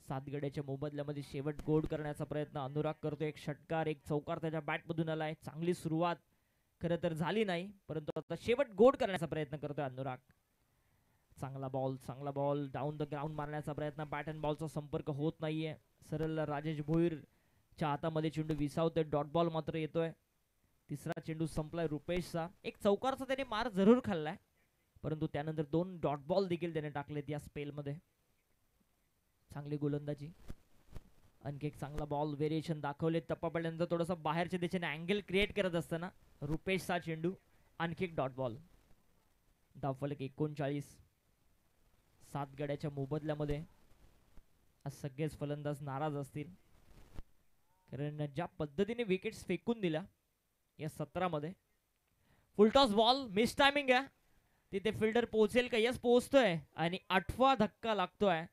[SPEAKER 1] 7 गड्याच्या मोबदल्यामध्ये शेवट गोड करण्याचा प्रयत्न अनुराग करतो. एक षटकार एक चौकार त्याच्या बॅट मधून आलाय. चांगली सुरुवात खरं तर झाली नाही, परंतु आता शेवट गोड करण्याचा प्रयत्न करतोय अनुराग. चांगला बॉल डाऊन द ग्राउंड मारण्याचा प्रयत्न. बॅट अँड बॉलचा संपर्क होत नाहीये. सरळ राजेश भोईर च्या हातामध्ये चेंडू विसावतोय. डॉट बॉल मात्र येतोय. तिसरा चेंडू संपलाय रुपेशचा. एक चौकारचा त्याने मार जरूर खाल्लाय, परंतु त्यानंतर 2 डॉट बॉल देखील त्याने टाकलेत या स्पेल मध्ये. चांगली गोलंदाजी. आणखी एक चांगला बॉल व्हेरिएशन दाखवले. टप्पा पडल्यानंतर थोडासा बाहेरच्या दिशेने अँगल क्रिएट करत असताना रुपेशचा चेंडू. आणखी एक डॉट बॉल. धावफलक 39. 7 गड्याच्या मोबदल्यामध्ये आज सगळेच फलंदाज नाराज असतील, कारण ज्या पद्धतीने विकेट्स फेकून दिल्या या सत्रामध्ये. फुलटॉस बॉल, मिस टायमिंग आहे. तिथे फिल्डर पोहोचेल का? यस पोहोचतोय आणि 8वा धक्का लागतोय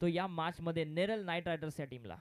[SPEAKER 1] तो या मॅच मध्ये नेरळ नाईट रायडर्स या टीमला.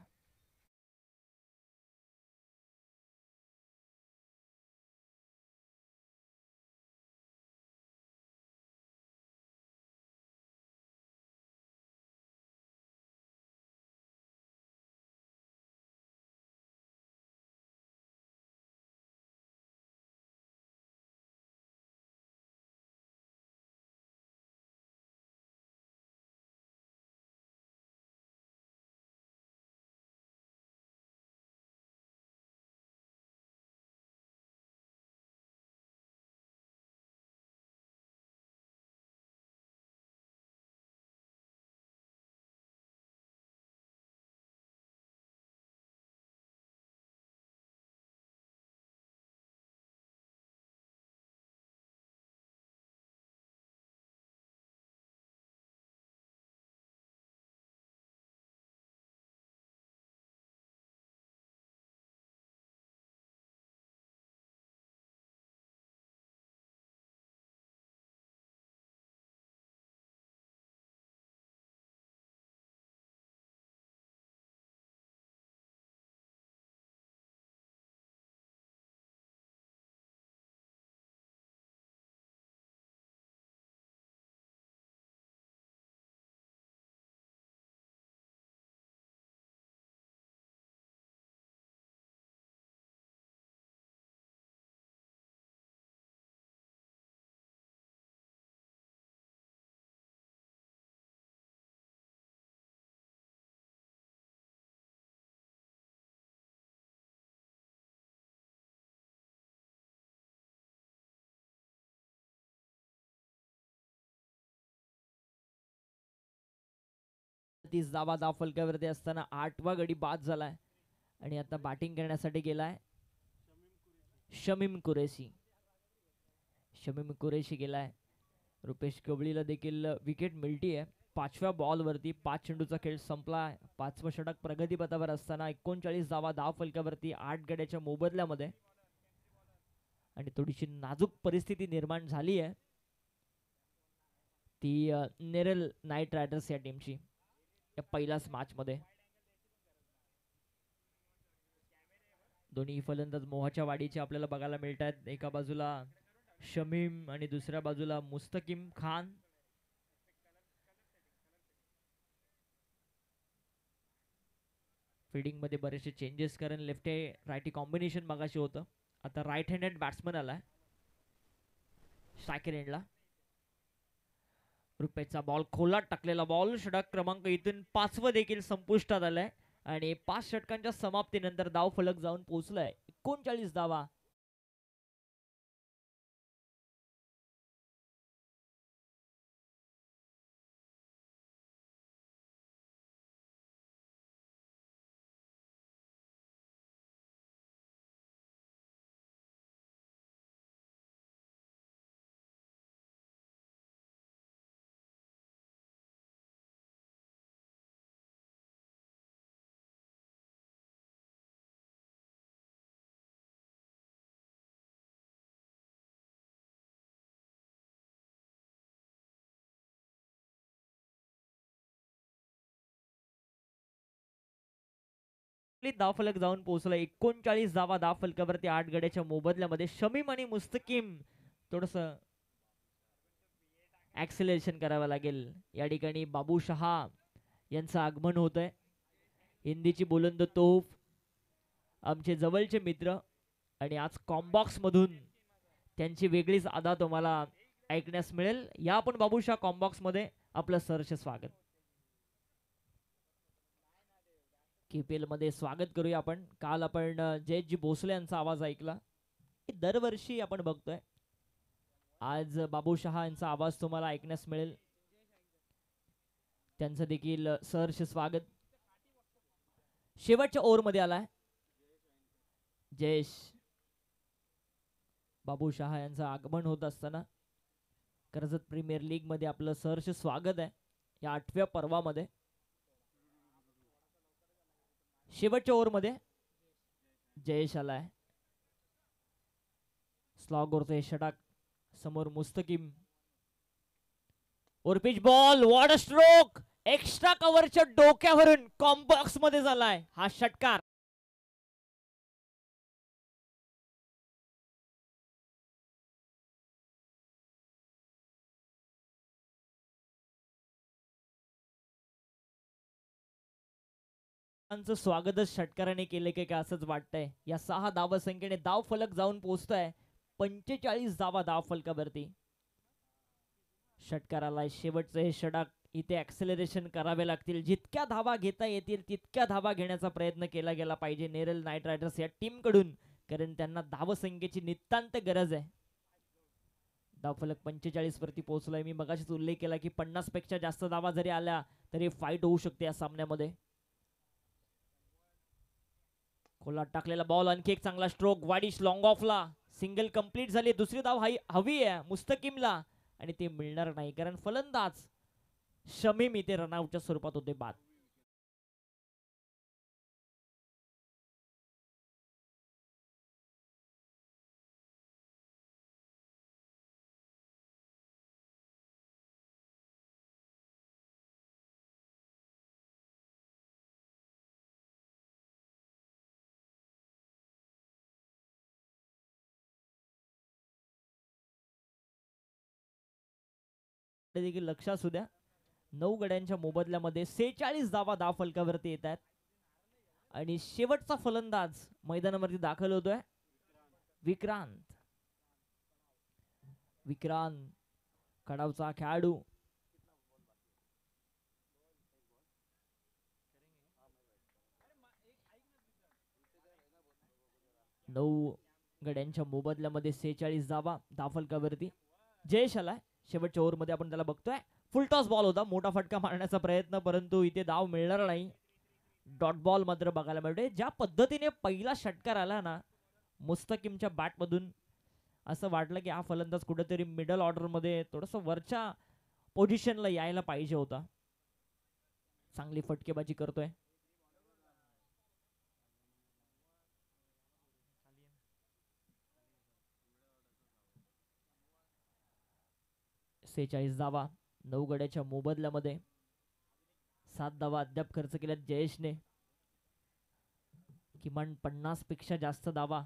[SPEAKER 1] धावा धाव फलकावरती असताना 8वा गडी बाद झालाय. आणि आता बॅटिंग करण्यासाठी गेलाय शमीम कुरेशी. शमीम कुरेशी गेलाय. रुपेश कवळीला देखील विकेट मिळती आहे 5व्या बॉलवरती. 5 चेंडूचा खेळ संपला. 5वं षटक प्रगतीपथावर असताना 39 धावा धाव फलकावरती 8 गड्याच्या मोबदल्यामध्ये. आणि थोडीशी नाजूक परिस्थिती निर्माण झाली आहे ती नेरल नाईट रायडर्स या टीमची या पहिल्याच मॅच मध्ये. दोन्ही फलंदाज मोहाच्या वाडीचे आपल्याला बघायला मिळत आहेत. एका बाजूला शमीम आणि दुसऱ्या बाजूला मुस्तकीम खान. फिल्डिंग मध्ये बरेचसे चेंजेस कारण लेफ्ट राईटी कॉम्बिनेशन मगाशी होतं. आता राईट हँडेड बॅट्समन आलाय स्ट्रायकर एंडला. रुपेशचा बॉल खोलात टाकलेला बॉल. षटक क्रमांक इथून 5वं देखील संपुष्टात आलाय आणि 5 षटकांच्या समाप्तीनंतर धाव फलक जाऊन पोहोचलाय 39 धावा. धाव फलक जाऊन पोहोचला 39 धावा धाव फलकावरती 8 गड्याच्या मोबदल्यामध्ये. शमीम आणि मुस्तकीम थोडस ऍक्सिलेशन करावं लागेल या ठिकाणी. बाबू शहा यांचं आगमन होत आहे. हिंदीची बुलंद तोफ आमचे जवळचे मित्र आणि आज कॉम्बॉक्स मधून त्यांची वेगळीच अदा तुम्हाला ऐकण्यास मिळेल. या आपण बाबू शहा कॉम्बॉक्स मध्ये आपलं सहर्ष स्वागत. केपीएल मध्ये स्वागत करूया आपण. काल आपण जयजी भोसले यांचा आवाज ऐकला. दरवर्षी आपण बघतोय. आज बाबू शहा यांचा आवाज तुम्हाला ऐकण्यास मिळेल. त्यांचं देखील सहर्ष स्वागत. शेवटच्या ओव्हरमध्ये आलाय जयेश. बाबू शहा यांचं आगमन होत असताना कर्जत प्रीमियर लीग मध्ये आपलं सहर्ष स्वागत आहे या 8व्या पर्वामध्ये. शेवटच्या ओव्हरमध्ये जयेश आलाय. स्लॉगवरचं हे षटक. समोर Mustakim. Overpitch ball. What a stroke. Extra कव्हरच्या डोक्यावरून कॉम्बॉक्स मध्ये झालाय हा षटकार. स्वागतच षटकाराने केले की काय असंच वाटतंय. या 6 धावा संख्येने धाव फलक जाऊन पोहोचतोय 45 धावा धाव फलकावरती. षटकाराला शेवटचं हे षटक. इथे ऍक्सेलरेशन करावे लागतील. जितक्या धावा घेता येतील तितक्या धावा घेण्याचा प्रयत्न केला गेला पाहिजे नेरल नाईट रायडर्स या टीम कडून कारण त्यांना धावसंख्येची नितांत गरज आहे. धावफलक 45 वरती पोहोचलाय. मी मगाशीच उल्लेख केला की 50 पेक्षा जास्त धावा जरी आल्या तरी फाईट होऊ शकते या सामन्यामध्ये. खोलात टाकलेला बॉल. आणखी एक चांगला स्ट्रोक. वाडिश लॉंग ऑफला. सिंगल कंप्लीट झाली. दुसरी धाव हवी आहे मुस्तकीमला आणि ते मिळणार नाही कारण फलंदाज शमीम इथे रनआउटच्या स्वरूपात होते बाद. देखील लक्ष असू द्या 9 गड्यांच्या मोबदल्यामध्ये 46 धावा धाव फलकावरती येत आहेत आणि शेवटचा फलंदाज मैदानावरती दाखल होतोय विक्रांत. विक्रांत कडावचा खेळाडू. नऊ गड्यांच्या मोबदल्यामध्ये 46 धावा धाव फलकावरती. जयेश आलाय. शेवटच्या ओव्हरमध्ये आपण त्याला बघतोय. फुल टॉस बॉल होता. मोठा फटका मारण्याचा प्रयत्न परंतु इथे धाव मिळणार नाही. डॉट बॉल मात्र बघायला मिळते. ज्या पद्धतीने पहिला षटकार आला ना मुस्तकीमच्या बॅटमधून, असं वाटलं की हा फलंदाज कुठेतरी मिडल ऑर्डरमध्ये थोडंसं वरच्या पोझिशनला यायला पाहिजे होता. चांगली फटकेबाजी करतोय. सेहेचाळीस धावा 9 गड्याच्या मोबदल्यामध्ये. 7 धावा अद्याप खर्च केल्यात जयेशने. किमान 50 पेक्षा जास्त धावा.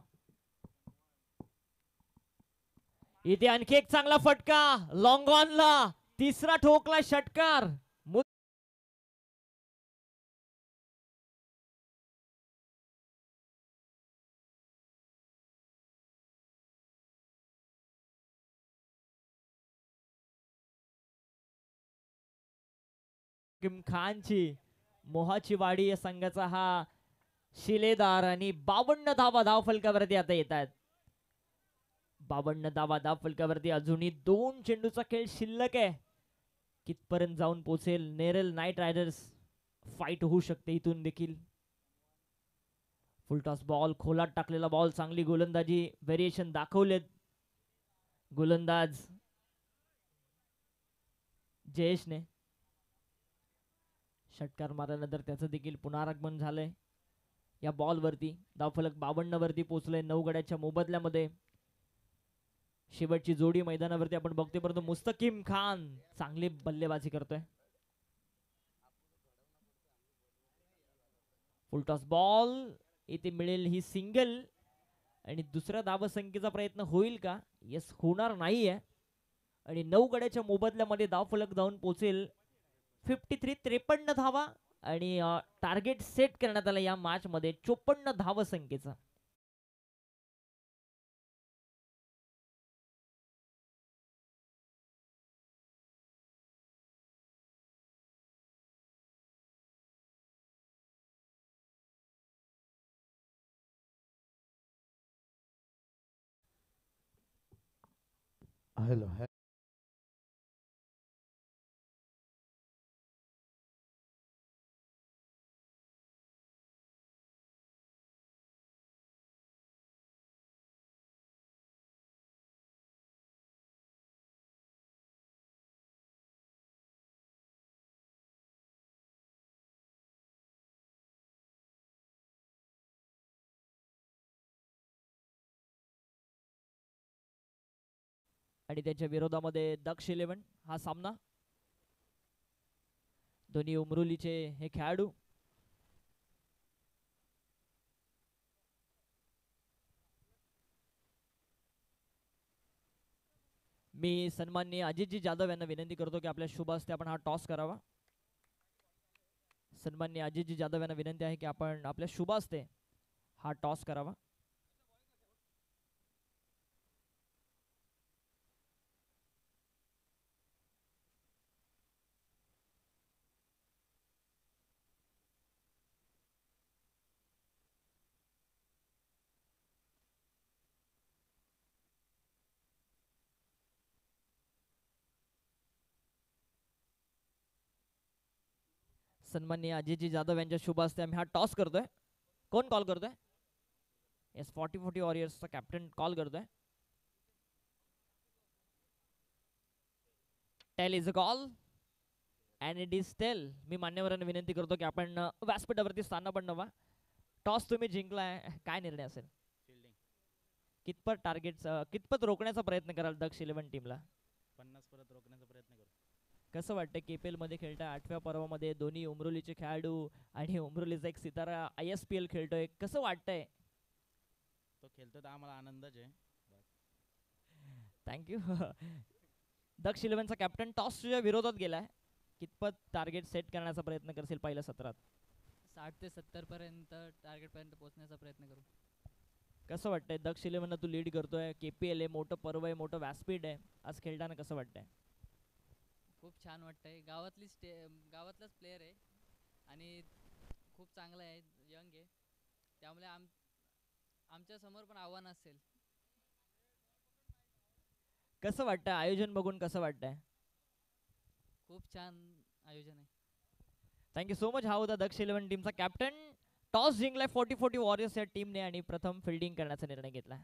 [SPEAKER 1] इथे आणखी एक चांगला फटका लॉंग ऑनला. तिसरा ठोकला षटकार. किम खानची मोहाची वाडी या संघाचा हा शिलेदार आणि 52 धावा धाव फलकावरती आता येत आहेत. 52 धावा धाव फलकावरती. अजूनही 2 चेंडूचा खेळ शिल्लक आहे. कितपर्यंत जाऊन पोहोचेल नेरल नाईट रायडर्स. फाईट होऊ शकते इथून देखील. फुलटॉस बॉल, खोलात टाकलेला बॉल. चांगली गोलंदाजी व्हेरिएशन दाखवलेत गोलंदाज जयेशने. षटकार मारल्यानंतर त्याचं देखील पुनरागमन झालंय या बॉलवरती. धावफलक 52 वरती पोहोचलंय 9 गड्याच्या मोबदल्यामध्ये. शेवटची जोडी मैदानावरती आपण बघतोय, परंतु मुस्तकीम खान चांगली बल्लेबाजी करतोय. फुलटॉस बॉल इथे मिळेल ही सिंगल आणि दुसऱ्या धावसंख्येचा प्रयत्न होईल का? यस, होणार नाहीये. आणि 9 गड्याच्या मोबदल्यामध्ये धावफलक जाऊन पोहोचेल 53 धावा आणि टार्गेट सेट करण्यात आला या मॅच मध्ये 54 धावसंख्येचा.
[SPEAKER 2] हॅलो.
[SPEAKER 1] आणि त्याच्या विरोधामध्ये दक्ष 11 हा सामना. दोन्ही उमरुलीचे हे खेळाडू. मी सन्माननीय अजितजी जाधव यांना विनंती करतो की आपल्या शुभ हस्ते आपण हा टॉस करावा. सन्माननीय अजितजी जाधव यांना विनंती आहे की आपण आपल्या शुभ हस्ते हा टॉस करावा. सन्माननीय अजितजी जाधव यांच्या शुभ हस्ते आम्ही हा टॉस करतोय. कोण कॉल करतोय? येस, 40-40 वॉरियर्सचा कॅप्टन कॉल करतोय. Tail is a call and it is tail. मी मान्यवरांना विनंती करतो की आपण व्यासपीठावरती स्थान पण नवा. टॉस तुम्ही जिंकलाय, काय निर्णय असेल? कितपत टार्गेट कितपत रोखण्याचा प्रयत्न कराल दक्ष 11 टीमला?
[SPEAKER 3] 50 परत रोखण्याचा प्रयत्न करू.
[SPEAKER 1] कसं वाटतं केपीएल मध्ये खेळता 8व्या पर्वामध्ये दोन्ही उमरोलीचे खेळाडू आणि उमरोलीचा एक सितारा ISPL खेळतोय, कसं वाटतंय?
[SPEAKER 3] तो खेळतो तर आम्हाला आनंदच आहे.
[SPEAKER 1] थँक्यू. दक्ष 11चा कॅप्टन टॉसच्या विरोधात गेलाय. कितपत टार्गेट सेट करण्याचा प्रयत्न करशील पहिल्या सत्रात?
[SPEAKER 4] 60 ते 70 पर्यंत टार्गेट पर्यंत पोहोचण्याचा प्रयत्न करू.
[SPEAKER 1] कसं वाटतंय दक्ष 11 तू लीड करतोय? केपीएल आहे, मोठं पर्व आहे, मोठं व्यासपीठ आहे, आज खेळताना कसं वाटतंय?
[SPEAKER 4] खूप छान वाटतंय. गावातलाच प्लेयर आहे आणि खूप चांगला आहे, यंग आहे, त्यामुळे आमच्या समोर पण आव्हान असेल.
[SPEAKER 1] कसं वाटतंय आयोजन बघून? कसं वाटतंय?
[SPEAKER 4] खूप छान आयोजन आहे.
[SPEAKER 1] Thank you so much. हा होता दक्ष 11 टीमचा कॅप्टन. टॉस जिंकलाय 40-40 वॉरियर्स या टीमने आणि प्रथम फिल्डिंग करण्याचा निर्णय घेतला.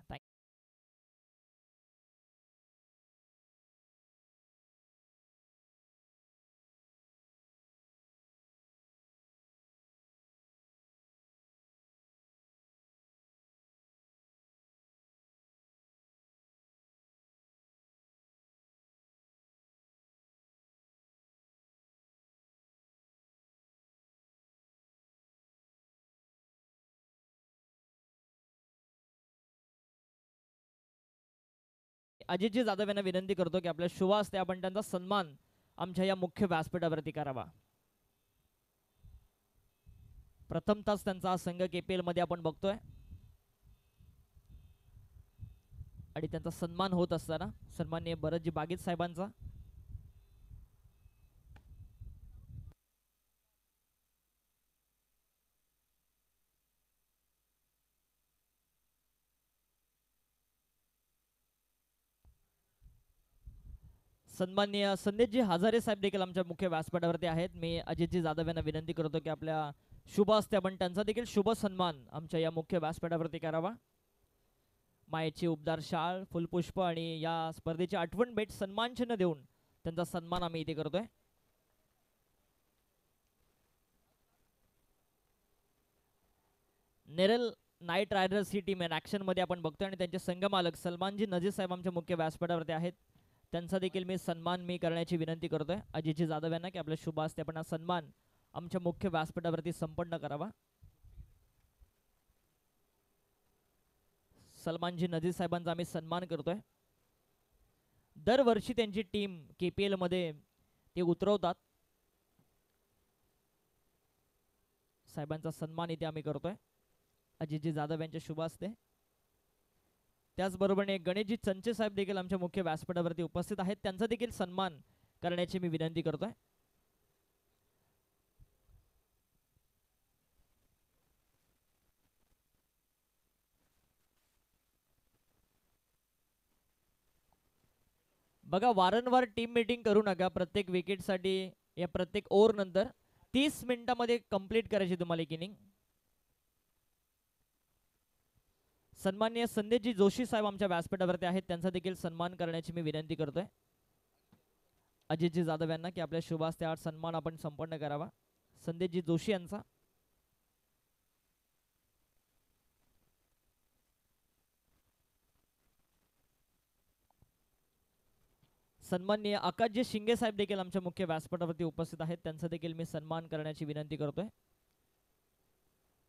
[SPEAKER 1] अजितजी जाधव यांना विनंती करतो की आपल्या शुभ असते आपण त्यांचा सन्मान आमच्या या मुख्य व्यासपीठावरती करावा. प्रथमतःच त्यांचा संघ केपीएल मध्ये आपण बघतोय आणि त्यांचा सन्मान होत असताना सन्माननीय भरतजी बागीत साहेबांचा सन्माननीय संदेशजी हजारे साहेब देखील आमच्या मुख्य व्यासपीठावरती आहेत. मी अजितजी जाधव यांना विनंती करतो की आपल्या शुभ असते आपण त्यांचा देखील शुभ सन्मान आमच्या या मुख्य व्यासपीठावरती करावा. मायेची उबदार शाळ फुलपुष्प आणि या स्पर्धेची आठवण भेट सन्मान चिन्ह देऊन त्यांचा सन्मान आम्ही इथे करतोय. नेरल नाईट रायडर्स ही टीम ऍक्शन मध्ये आपण बघतोय आणि त्यांचे संघमालक सलमानजी नजीर साहेब आमच्या मुख्य व्यासपीठावरती आहेत. त्यांचा देखील मी सन्मान करण्याची विनंती करतोय अजितजी जाधव यांना की आपल्या शुभ असते आपण हा सन्मान आमच्या मुख्य व्यासपीठावरती संपन्न करावा. सलमानजी नजीर साहेबांचा आम्ही सन्मान करतोय. दरवर्षी त्यांची टीम केपीएल मध्ये ते उतरवतात. साहेबांचा सन्मान इथे आम्ही करतोय अजितजी जाधव यांच्या शुभ असते. त्याचबरोबरने गणेशजी चंचे साहेब देखील आमच्या मुख्य व्यासपीठावरती उपस्थित आहेत. त्यांचा देखील सन्मान करण्याची मी विनंती करतोय. बघा वारंवार टीम मीटिंग करू नका. प्रत्येक विकेटसाठी या प्रत्येक ओव्हर नंतर 30 मिनिटांमध्ये कंप्लीट करायची तुम्हाला एक इनिंग. सन्माननीय संदेशजी जोशी साहेब आमच्या व्यासपीठावरती आहेत. त्यांचा देखील सन्मान करण्याची मी विनंती करतोय अजितजी जाधव यांना की आपल्या शुभ असते हा सन्मान आपण संपन्न करावा. संदेशजी जोशी यांचा सन्माननीय आकाशजी शिंगे साहेब देखील आमच्या मुख्य व्यासपीठावरती उपस्थित आहेत. त्यांचा देखील मी सन्मान करण्याची विनंती करतोय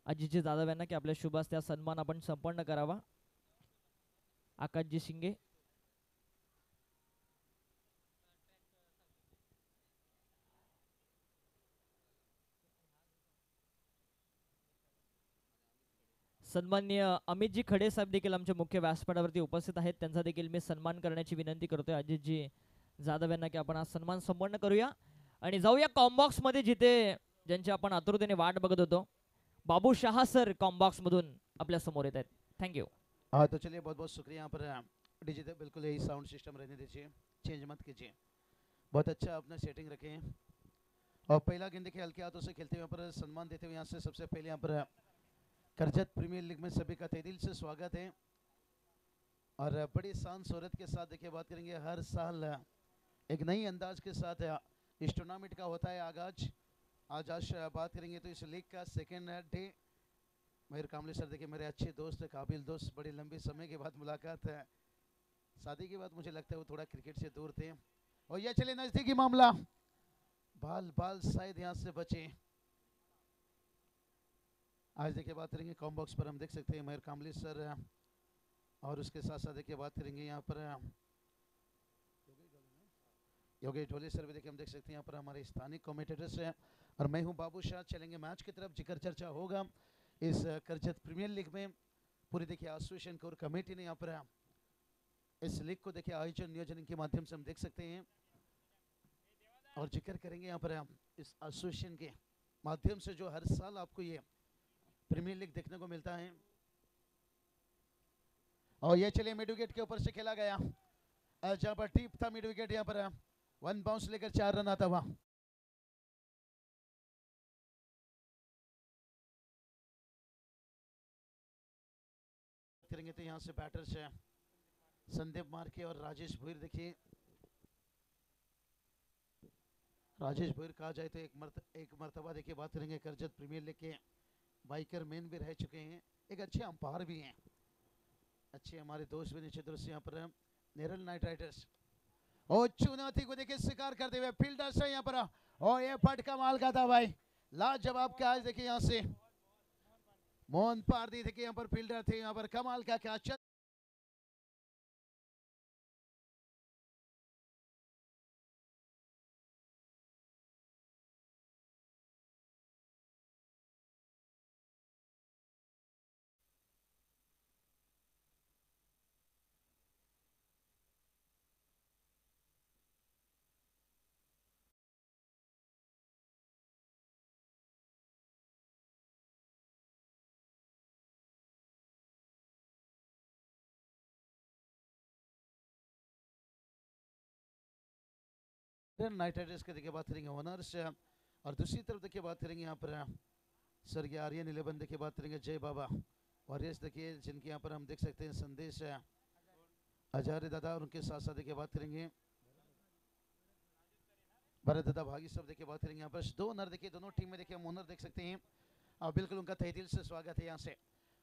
[SPEAKER 1] अजितजी जाधव यांना की आपल्या शुभ असते हा सन्मान आपण संपन्न करावा. आकाशजी शिंगे सन्माननीय अमितजी खडे साहेब देखील आमच्या मुख्य व्यासपीठावरती उपस्थित आहेत. त्यांचा देखील मी सन्मान करण्याची विनंती करतोय अजितजी जाधव यांना की आपण हा सन्मान संपन्न करूया आणि जाऊया कॉम्बॉक्स मध्ये जिथे ज्यांची आपण आतुरतेने वाट बघत होतो. बाबू शाह सर कॉम्बॉक्स मधून आपल्या समोर येत आहेत. थँक्यू.
[SPEAKER 3] हाँ तो चलिए बहुत बहुत शुक्रिया. यहाँ पर डीजे बिल्कुल यही साउंड सिस्टम रहने दीजिए, चेंज मत कीजिए. बहुत अच्छा अपना सेटिंग रखें. और पहला गेंद के हल्के हाथों से खेलते हुए यहाँ पर सम्मान देते हुए यहाँ से सबसे पहले यहाँ पर करजत प्रीमियर लीग में सभी का तहे दिल से स्वागत है. और बड़ी शान शोहरत के साथ देखिए बात करेंगे. हर साल एक नई अंदाज के साथ इस टूर्नामेंट का होता है आगाज. आज बात करेंगे तो इस लीग का सेकेंड डे. मयूर कामले सर देखिए मेरे अच्छे दोस्त, काबिल दोस्त, बड़ी लंबी समय के बाद मुलाकात है. शादी के बाद मुझे लगता है वो थोड़ा क्रिकेट से दूर थे. और यह चले नजदीकी मामला, बाल बाल शायद यहाँ से बचे. आज देखिए बात करेंगे कॉम्बॉक्स पर हम देख सकते हैं मयूर कामले सर और उसके साथ साथ देखिए बात करेंगे यहाँ पर योगेश ढोले सर भी देखिए हम देख सकते हैं यहाँ पर हमारे स्थानीय कमेंटेटर्स हैं. और मैं हूँ बाबू शाह. चलेंगे मैच की तरफ. जिक्र चर्चा होगा इस करजत प्रीमियर लीग में. पूरी देखिए एसोसिएशन कोर कमेटी ने यहाँ पर इस लीग को देखिए आयोजन नियोजन के माध्यम से हम देख सकते हैं. और जिक्र करेंगे यहाँ पर इस एसोसिएशन के माध्यम से जो हर साल आपको ये प्रीमियर लीग देखने को मिलता है. और ये चलिए मिड विकेट के ऊपर से खेला गया जहाँ पर टीप था मिड विकेट. यहाँ पर 1 बाउंस लेकर 4 रन आता हुआ. करेंगे तो यहाँ से बैटर्स है संदीप मार्के और राजेश भोईर। देखिए राजेश भोईर कहा जाए तो एक मर्तबा देखिए बात करेंगे करजत प्रीमियर लीग के बाइकर मैन भी रह चुके हैं, एक अच्छे अंपायर भी हैं, अच्छे हमारे दोस्त भी निश्चित रूप से यहाँ पर नेरल नाइट राइडर्स और चुनौती को देखिए स्वीकार करते हुए फील्डर्स है यहाँ पर। और ये पट कमाल का था भाई, लाजवाब कैच देखिए यहाँ से मोहन पारदी देखिए यहाँ पर फील्डर थे, यहाँ पर कमाल का कैच। नाइट राइडर्स के देखिए बात करेंगे ओनर्स और दूसरी तरफ देखिए बात करेंगे यहाँ पर सर के आर्यन 11 देखिए बात करेंगे जय बाबा वॉरियर्स देखिए जिनके यहाँ पर हम देख सकते हैं संदेश आचार्य दादा और उनके साथ साथ देखिए बात करेंगे भरत दादा भागी सब देखिए बात करेंगे यहाँ पर दो ओनर देखिए, दोनों टीम में देखिए हम ओनर देख सकते हैं और बिल्कुल उनका तहे दिल से स्वागत है। यहाँ से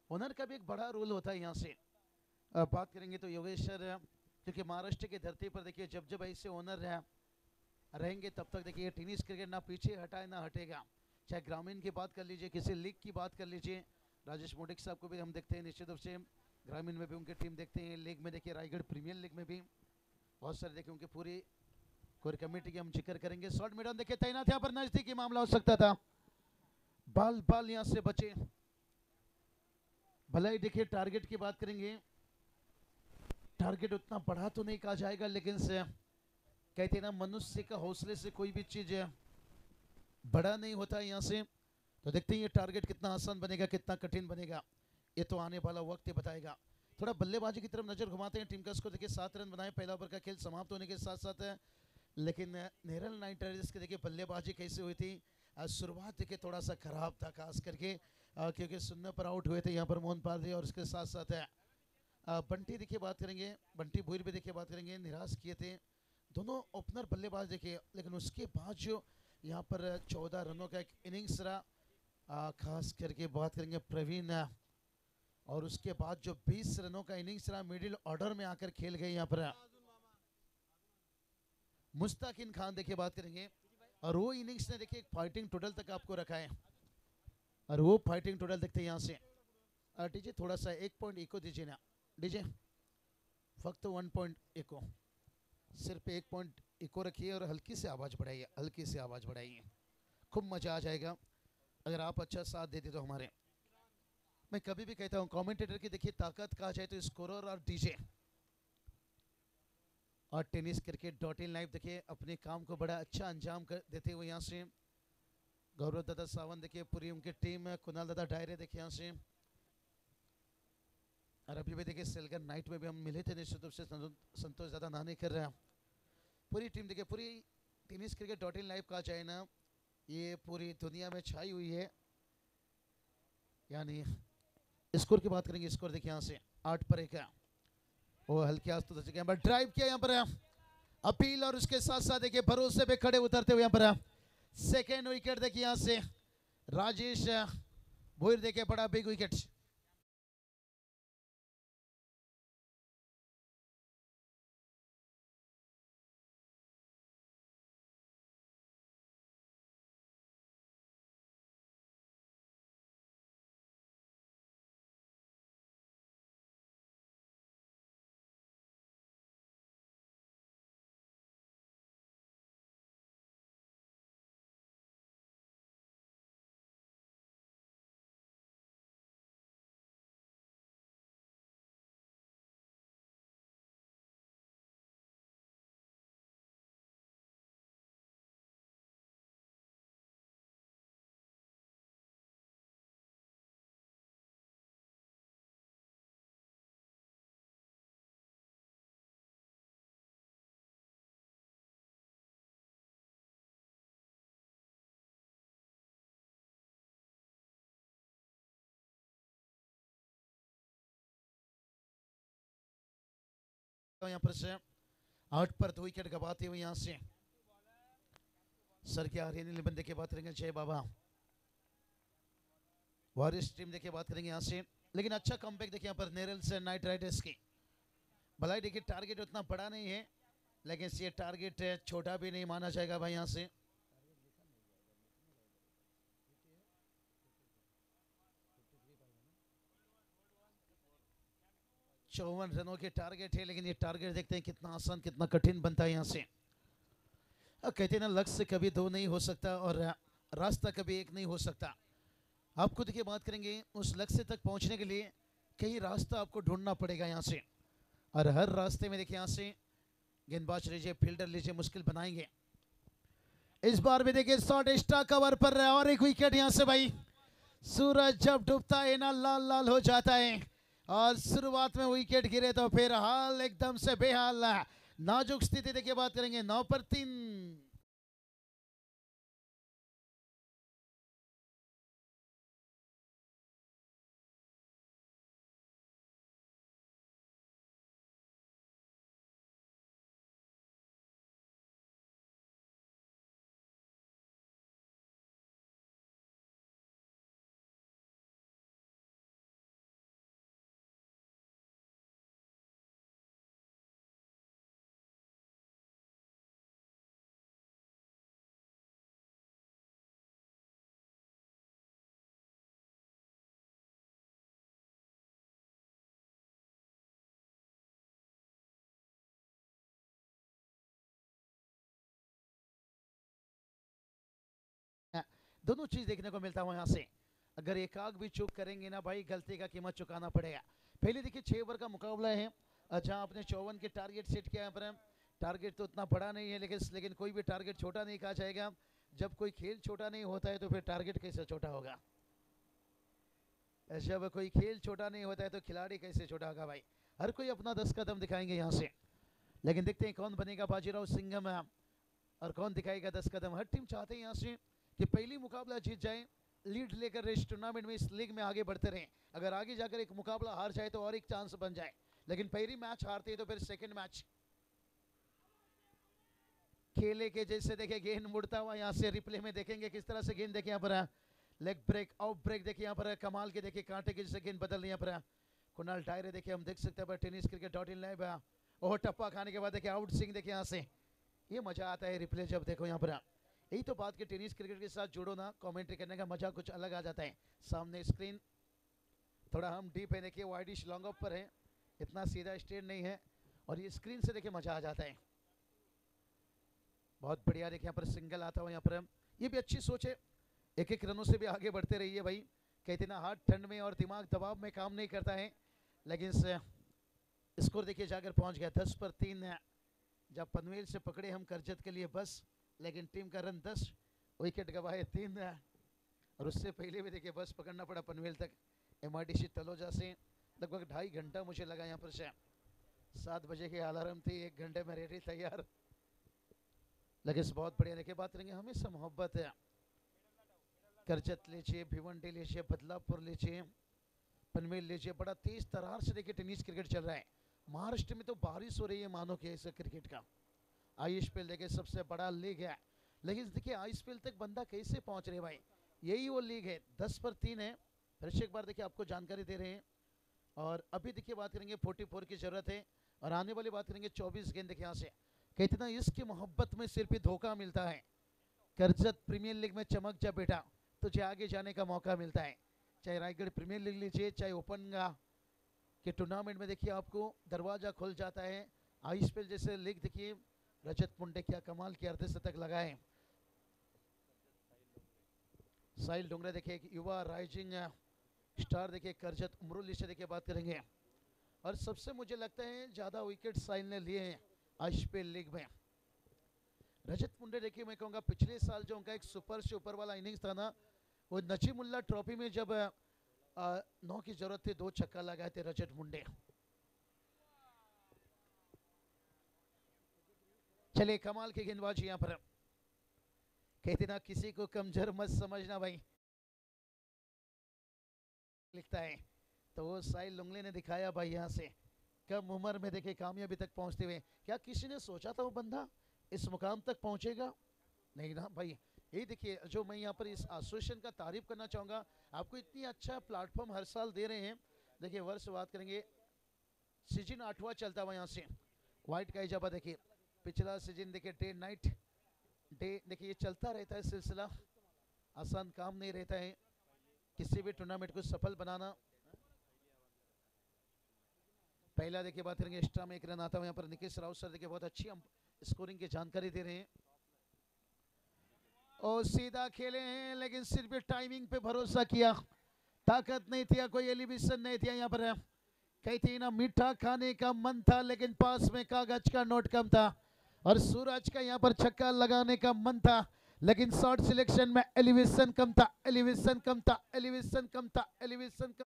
[SPEAKER 3] ओनर का भी एक बड़ा रोल होता है। यहाँ से बात करेंगे तो योगेश सर क्योंकि महाराष्ट्र की धरती पर देखिए जब जब ऐसे ओनर रहेंगे तब तक देखिए टेनिस क्रिकेट ना पीछे हटाए ना हटेगा। चाहे ग्रामीण की बात कर लीजिए, किसी लीग की बात कर लीजिए, राजेश मोडिक साहब को भी हम देखते हैं निश्चित रूप से, ग्रामीण में भी उनकी टीम देखते हैं, लीग में देखिए रायगढ़ प्रीमियर लीग में भी बहुत सारे देखिए उनकी पूरी कोर कमेटी की हम जिक्र करेंगे। शॉर्ट मिडन देखिए तैनात यहाँ पर नजदीकी मामला हो सकता था, बाल यहाँ से बचे। भले ही देखिए टारगेट की बात करेंगे, टारगेट उतना बड़ा तो नहीं कहा जाएगा, लेकिन से कहते हैं ना मनुष्य का हौसले से कोई भी चीज बड़ा नहीं होता है। यहाँ से तो देखते हैं ये टारगेट कितना आसान बनेगा, कितना कठिन बनेगा, ये तो आने वाला वक्त ही बताएगा। थोड़ा बल्लेबाजी की तरफ नजर घुमाते हैं। टीम का स्कोर देखिए 7 रन बनाए पहला ओवर का खेल समाप्त होने के साथ साथ, लेकिन नेरल नाइट राइडर्स के देखिए बल्लेबाजी कैसे हुई थी। शुरुआत देखिए थोड़ा सा खराब था, खास करके क्योंकि शून्य पर आउट हुए थे यहाँ पर मोहन पारदी और उसके साथ साथ बंटी देखिए बात करेंगे, बंटी भोईर भी देखिए बात करेंगे, निराश किए थे दोनों ओपनर बल्लेबाज देखिए। लेकिन उसके बाद जो यहाँ पर 14 रनों का एक इनिंग्स रहा, खास करके बात करेंगे प्रवीण और उसके बाद जो 20 रनों का इनिंग्स रहा मिडिल ऑर्डर में आकर खेल गए यहाँ पर मुस्ताकिन खान देखिए बात करेंगे। और वो इनिंग्स ने देखिए फाइटिंग टोटल तक आपको रखा है और वो फाइटिंग टोटल देखते हैं यहाँ से। डीजे थोड़ा सा 1 पॉइंट इको दीजिए ना डीजे, फक्त 1 पॉइंट इको, सिर्फ 1 पॉइंट इको रखिए और हल्की से आवाज़ बढ़ाइए, हल्की से आवाज़ बढ़ाइए, खूब मज़ा आ जाएगा अगर आप अच्छा साथ देते तो हमारे। मैं कभी भी कहता हूँ कमेंटेटर की देखिए ताकत कहा जाए तो स्कोरर और डीजे। और टेनिस क्रिकेट .in लाइव देखिए अपने काम को बड़ा अच्छा अंजाम कर देते हुए यहाँ से गौरव दादा सावंत देखिए पूरी उनकी टीम है, कुणाल दादा डायरे देखिए यहाँ से। और अभी भी देखिए सेलगर नाइट में भी हम मिले थे निश्चित रूप से संतोष दादा नाने कर रहे हैं। पूरी टीम देखिए पूरी टेनिस क्रिकेट .in लाइव का जाए ना ये पूरी दुनिया में छाई हुई है। यानी स्कोर की बात करेंगे, स्कोर देखिए यहाँ से 8 पर 1 है। वो हल्के आस तो ड्राइव किया यहाँ पर अपील और उसके साथ साथ देखिए भरोसे पे खड़े उतरते हुए यहाँ पर सेकेंड विकेट देखिए यहाँ से राजेश भोईर देखिए बड़ा बिग विकेट। यहाँ पर से 8 पर 2 विकेट गवाते हुए यहाँ से सर के आर्यन बंदे की बात करेंगे जय बाबा वॉरियर्स टीम देखिए बात करेंगे यहाँ से, लेकिन अच्छा कमबैक देखिए यहाँ पर नेरल से नाइट राइडर्स की। भलाई देखिए टारगेट उतना बड़ा नहीं है, लेकिन ये टारगेट छोटा भी नहीं माना जाएगा भाई। यहाँ से 54 रनों के टारगेट है, लेकिन ये टारगेट देखते हैं कितना आसान कितना कठिन बनता है। यहाँ से कहते हैं ना लक्ष्य से कभी दो नहीं हो सकता और रास्ता कभी एक नहीं हो सकता। आपको देखिए बात करेंगे उस लक्ष्य तक पहुंचने के लिए कई रास्ता आपको ढूंढना पड़ेगा यहाँ से, और हर रास्ते में देखिए यहाँ से गेंदबाज लीजिए फील्डर लीजिए मुश्किल बनाएंगे। इस बार भी देखिए शॉट एक्स्ट्रा कवर पर और एक विकेट यहाँ से भाई। सूरज जब डूबता है ना लाल लाल हो जाता है, और शुरुआत में विकेट गिरे तो फिर हाल एकदम से बेहाल नाजुक स्थिति देखिए बात करेंगे 9 पर 3। दोनों चीज देखने को मिलता है यहाँ से। अगर एक आग भी चूक करेंगे ना भाई गलती का कीमत चुकाना पड़ेगा। पहले देखिए 6 ओवर का मुकाबला है, जहाँ आपने 54 के टारगेट सेट किया है। टारगेट तो उतना बड़ा नहीं है, लेकिन कोई भी टारगेट छोटा नहीं कहा जाएगा। जब कोई खेल छोटा नहीं होता है तो फिर टारगेट कैसे छोटा होगा। जब कोई खेल छोटा नहीं होता है तो खिलाड़ी कैसे छोटा होगा भाई। हर कोई अपना 10 कदम दिखाएंगे यहाँ से, लेकिन देखते हैं कौन बनेगा बाजीराव सिंघम और कौन दिखाएगा 10 कदम। हर टीम चाहते हैं यहाँ से कि पहली मुकाबला जीत जाए, लीड लेकर इस टूर्नामेंट में इस लीग में आगे बढ़ते रहें। अगर आगे जाकर एक मुकाबला हार जाए तो और एक चांस बन जाए, लेकिन पहली मैच हारते हैं तो फिर सेकंड मैच खेले के जैसे देखे गेंद मुड़ता हुआ यहाँ से रिप्ले में देखेंगे किस तरह से गेंद देखे यहाँ पर लेग ब्रेक आउट ब्रेक देखिए यहाँ पर कमाल के देखिए कांटे के जैसे गेंद बदल रही है यहाँ पर कुणाल डायरे देखिए हम देख सकते हैं टेनिस क्रिकेट .in लाइव और टप्पा खाने के बाद देखिए आउट स्विंग देखिए यहाँ से। ये मजा आता है रिप्ले जब देखो यहाँ पर। यही तो बात कि टेनिस क्रिकेट के साथ जुड़ो ना, कमेंट्री करने का मजा कुछ अलग आ जाता है। सामने स्क्रीन थोड़ा हम डीप है देखिए वाइडिश लॉन्ग ऑफ पर है, इतना सीधा स्ट्रेट नहीं है, और ये स्क्रीन से देखिए मजा आ जाता है। बहुत बढ़िया देखिए यहाँ पर सिंगल आता हुआ यहाँ पर। ये भी अच्छी सोच है, एक एक रनों से भी आगे बढ़ते रहिए भाई। कहते ना हाथ ठंड में और दिमाग दबाव में काम नहीं करता है, लेकिन स्कोर देखिए जाकर पहुंच गया 10 पर 3। जब पनवेल से पकड़े हम करजत के लिए बस, लेकिन टीम का रन 10, विकेट गवाए 3, और उससे पहले भी देखिए बस पकड़ना पड़ा पनवेल तक। MRDC तलोजा से लगभग 2.5 घंटा मुझे लगा यहाँ पर से। 7 बजे की अलार्म थी, 1 घंटे में रेडी तैयार। लेकिन बहुत बढ़िया देखिए बात करेंगे, हमेशा मोहब्बत है। करजत लीजिए, भिवंडी लीजिए, बदलापुर लीजिए, पनवेल लीजिए, बड़ा तेज तरार से देखिए टेनिस क्रिकेट चल रहा है। महाराष्ट्र में तो बारिश हो रही है मानो कि ऐसे क्रिकेट का। ISPL देखिए सबसे बड़ा लीग है, लेकिन देखिए ISPL तक बंदा कैसे पहुंच रहे भाई। यही वो लीग है। 10 पर 3 है। फिर से एक बार देखिए आपको जानकारी दे रहे हैं, और अभी देखिए बात करेंगे 44 की जरूरत है, और आने वाली बात करेंगे 24 गेंद देखिए यहाँ से। कहते ना इसकी मोहब्बत में सिर्फ ही धोखा मिलता है। करजत प्रीमियर लीग में चमक जा बेटा, तुझे आगे जाने का मौका मिलता है। चाहे रायगढ़ प्रीमियर लीग लीजिए, चाहे ओपन के टूर्नामेंट में देखिए आपको दरवाजा खुल जाता है। ISPL जैसे लीग देखिए, रजत मुंडे क्या कमाल की अर्धशतक लगाए। साहिल डोंगरे देखिए एक युवा राइजिंग स्टार देखिए करजत उमरोली से देखिए बात करेंगे, और सबसे मुझे लगता है ज्यादा विकेट साहिल ने लिए हैं ISPL लीग में। रजत मुंडे देखिए मैं कहूँगा पिछले साल जो उनका एक सुपर से ऊपर वाला इनिंग्स था ना, वो नजीमुल्ला ट्रॉफी में जब 9 की जरूरत थी 2 छक्का लगाए थे रजत मुंडे। चलिए कमाल की गेंदबाजी यहाँ पर। कहते ना किसी को कमजोर मत समझना भाई, लिखता है तो वो साहिल लुंगले ने दिखाया भाई यहाँ से। कम उम्र में देखिए कामयाबी तक पहुंचते हुए, क्या किसी ने सोचा था वो बंदा इस मुकाम तक पहुंचेगा? नहीं ना भाई। यही देखिए जो मैं यहाँ पर इस एसोसिएशन का तारीफ करना चाहूँगा, आपको इतनी अच्छा प्लेटफॉर्म हर साल दे रहे हैं। देखिए वर्ष बात करेंगे, सीजन 8वां चलता हुआ यहाँ से वाइट का इजाबा देखिए, पिछला सीजन देखिए डे नाइट डे देखिए ये चलता रहता है सिलसिला, आसान काम नहीं रहता है किसी भी टूर्नामेंट को सफल बनाना। पहला देखिए बात करेंगे एक्स्ट्रा में एक रन आता है यहाँ पर निकेश राउत सर देखिए बहुत अच्छी स्कोरिंग की जानकारी दे रहे हैं और सीधा खेले हैं, लेकिन सिर्फ टाइमिंग पे भरोसा किया, ताकत नहीं थी, कोई एलिवेशन नहीं थी यहाँ पर। कहती ना मीठा खाने का मन था लेकिन पास में कागज का नोट कम था, और सूरज का यहाँ पर छक्का लगाने का मन था लेकिन शॉट सिलेक्शन में एलिवेशन कम था, एलिवेशन कम था, एलिवेशन कम था, एलिवेशन कम।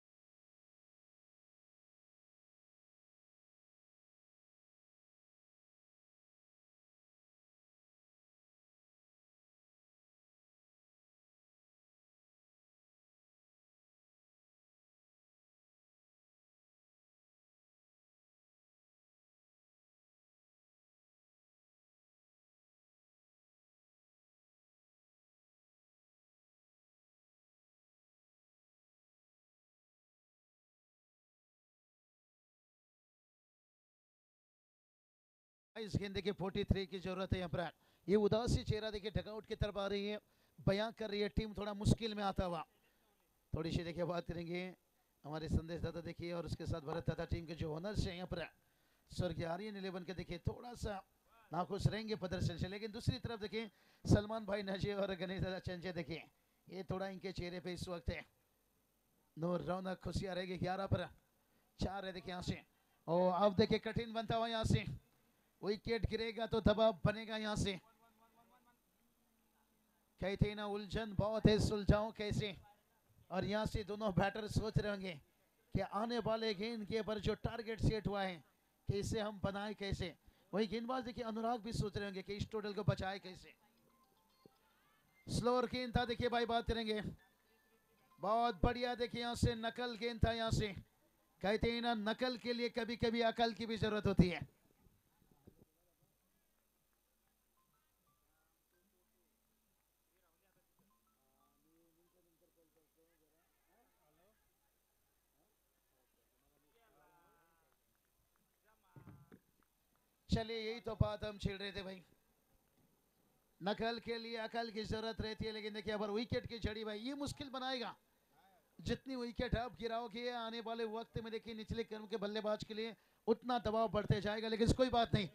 [SPEAKER 3] इस गेंद देखिए 43 की जरूरत है यहाँ पर। ये उदासी चेहरा देखिए डगआउट की तरफ आ रही है, बयां कर रही है टीम थोड़ा मुश्किल में आता हुआ। थोड़ी सी देखिए बात करेंगे हमारे संदेशदाता देखिए और उसके साथ भरत दादा टीम के जो ओनर्स हैं यहाँ पर स्वर्गीय आर्यन 11 के देखिए थोड़ा सा नाखुश रहेंगे प्रदर्शन से, लेकिन दूसरी तरफ देखिए सलमान भाई नजे और गणेश दादा चंचे देखिए ये थोड़ा इनके चेहरे पे इस वक्त है नूर रौनक खुशियां रहेगी। 11 पर 4 है देखिए यहाँ से, और अब देखिए कठिन बनता हुआ यहाँ से विकेट गिरेगा तो दबाव बनेगा यहाँ से। कहते ना उलझन बहुत है सुलझाओ कैसे, और यहाँ से दोनों बैटर सोच रहे होंगे कि आने वाले गेंद के पर जो टारगेट सेट हुआ है कि इसे हम बनाए कैसे। वही गेंदबाज देखिए अनुराग भी सोच रहे होंगे कि इस टोटल को बचाए कैसे। स्लोअर गेंद था देखिए भाई, बात करेंगे बहुत बढ़िया देखिए यहाँ से नकल गेंद था यहाँ से। कहते हैं ना नकल के लिए कभी कभी अकल की भी जरूरत होती है। चलिए यही तो बात हम छेड़ रहे थे भाई, नकल के लिए अकल की जरूरत रहती है, लेकिन देखिए अगर विकेट की जड़ी भाई ये मुश्किल बनाएगा। जितनी विकेट आप गिराओगे आने वाले वक्त में देखिए निचले क्रम के बल्लेबाज के लिए उतना दबाव बढ़ते जाएगा, लेकिन कोई बात नहीं।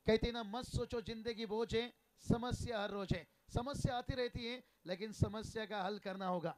[SPEAKER 3] कहते ना मत सोचो जिंदगी बोझ है, समस्या हर रोज है। समस्या आती रहती है लेकिन समस्या का हल करना होगा।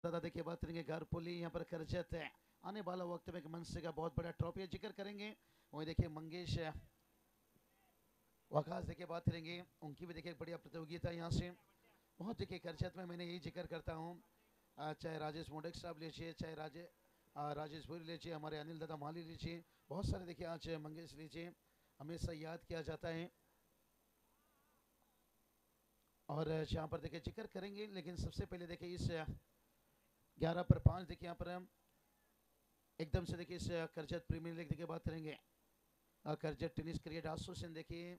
[SPEAKER 3] दादा देखिए बात करेंगे गारपोली यहाँ पर करजत है, आने वाला वक्त में मनसे का बहुत बड़ा ट्रॉफी जिक्र करेंगे। वही देखिए मंगेश वकास देखिए बात करेंगे, उनकी भी देखिए बढ़िया प्रतियोगिता यहाँ से। बहुत देखिए करजत में मैंने यही जिक्र करता हूँ, चाहे राजेश मोडक साहब लीजिए, चाहे राजेश भूरी लीजिए, हमारे अनिल दादा माली लीजिए, बहुत सारे देखिए आज मंगेश लीजिए, हमेशा याद किया जाता है। और यहाँ पर देखिए जिक्र करेंगे, लेकिन सबसे पहले देखिए इस 11 पर 5 देखिए यहाँ पर हम एकदम से देखिए इस करजत प्रीमियर लीग देखिए बात करेंगे। करजत टेनिस क्रिकेट एसोसिएशन देखिए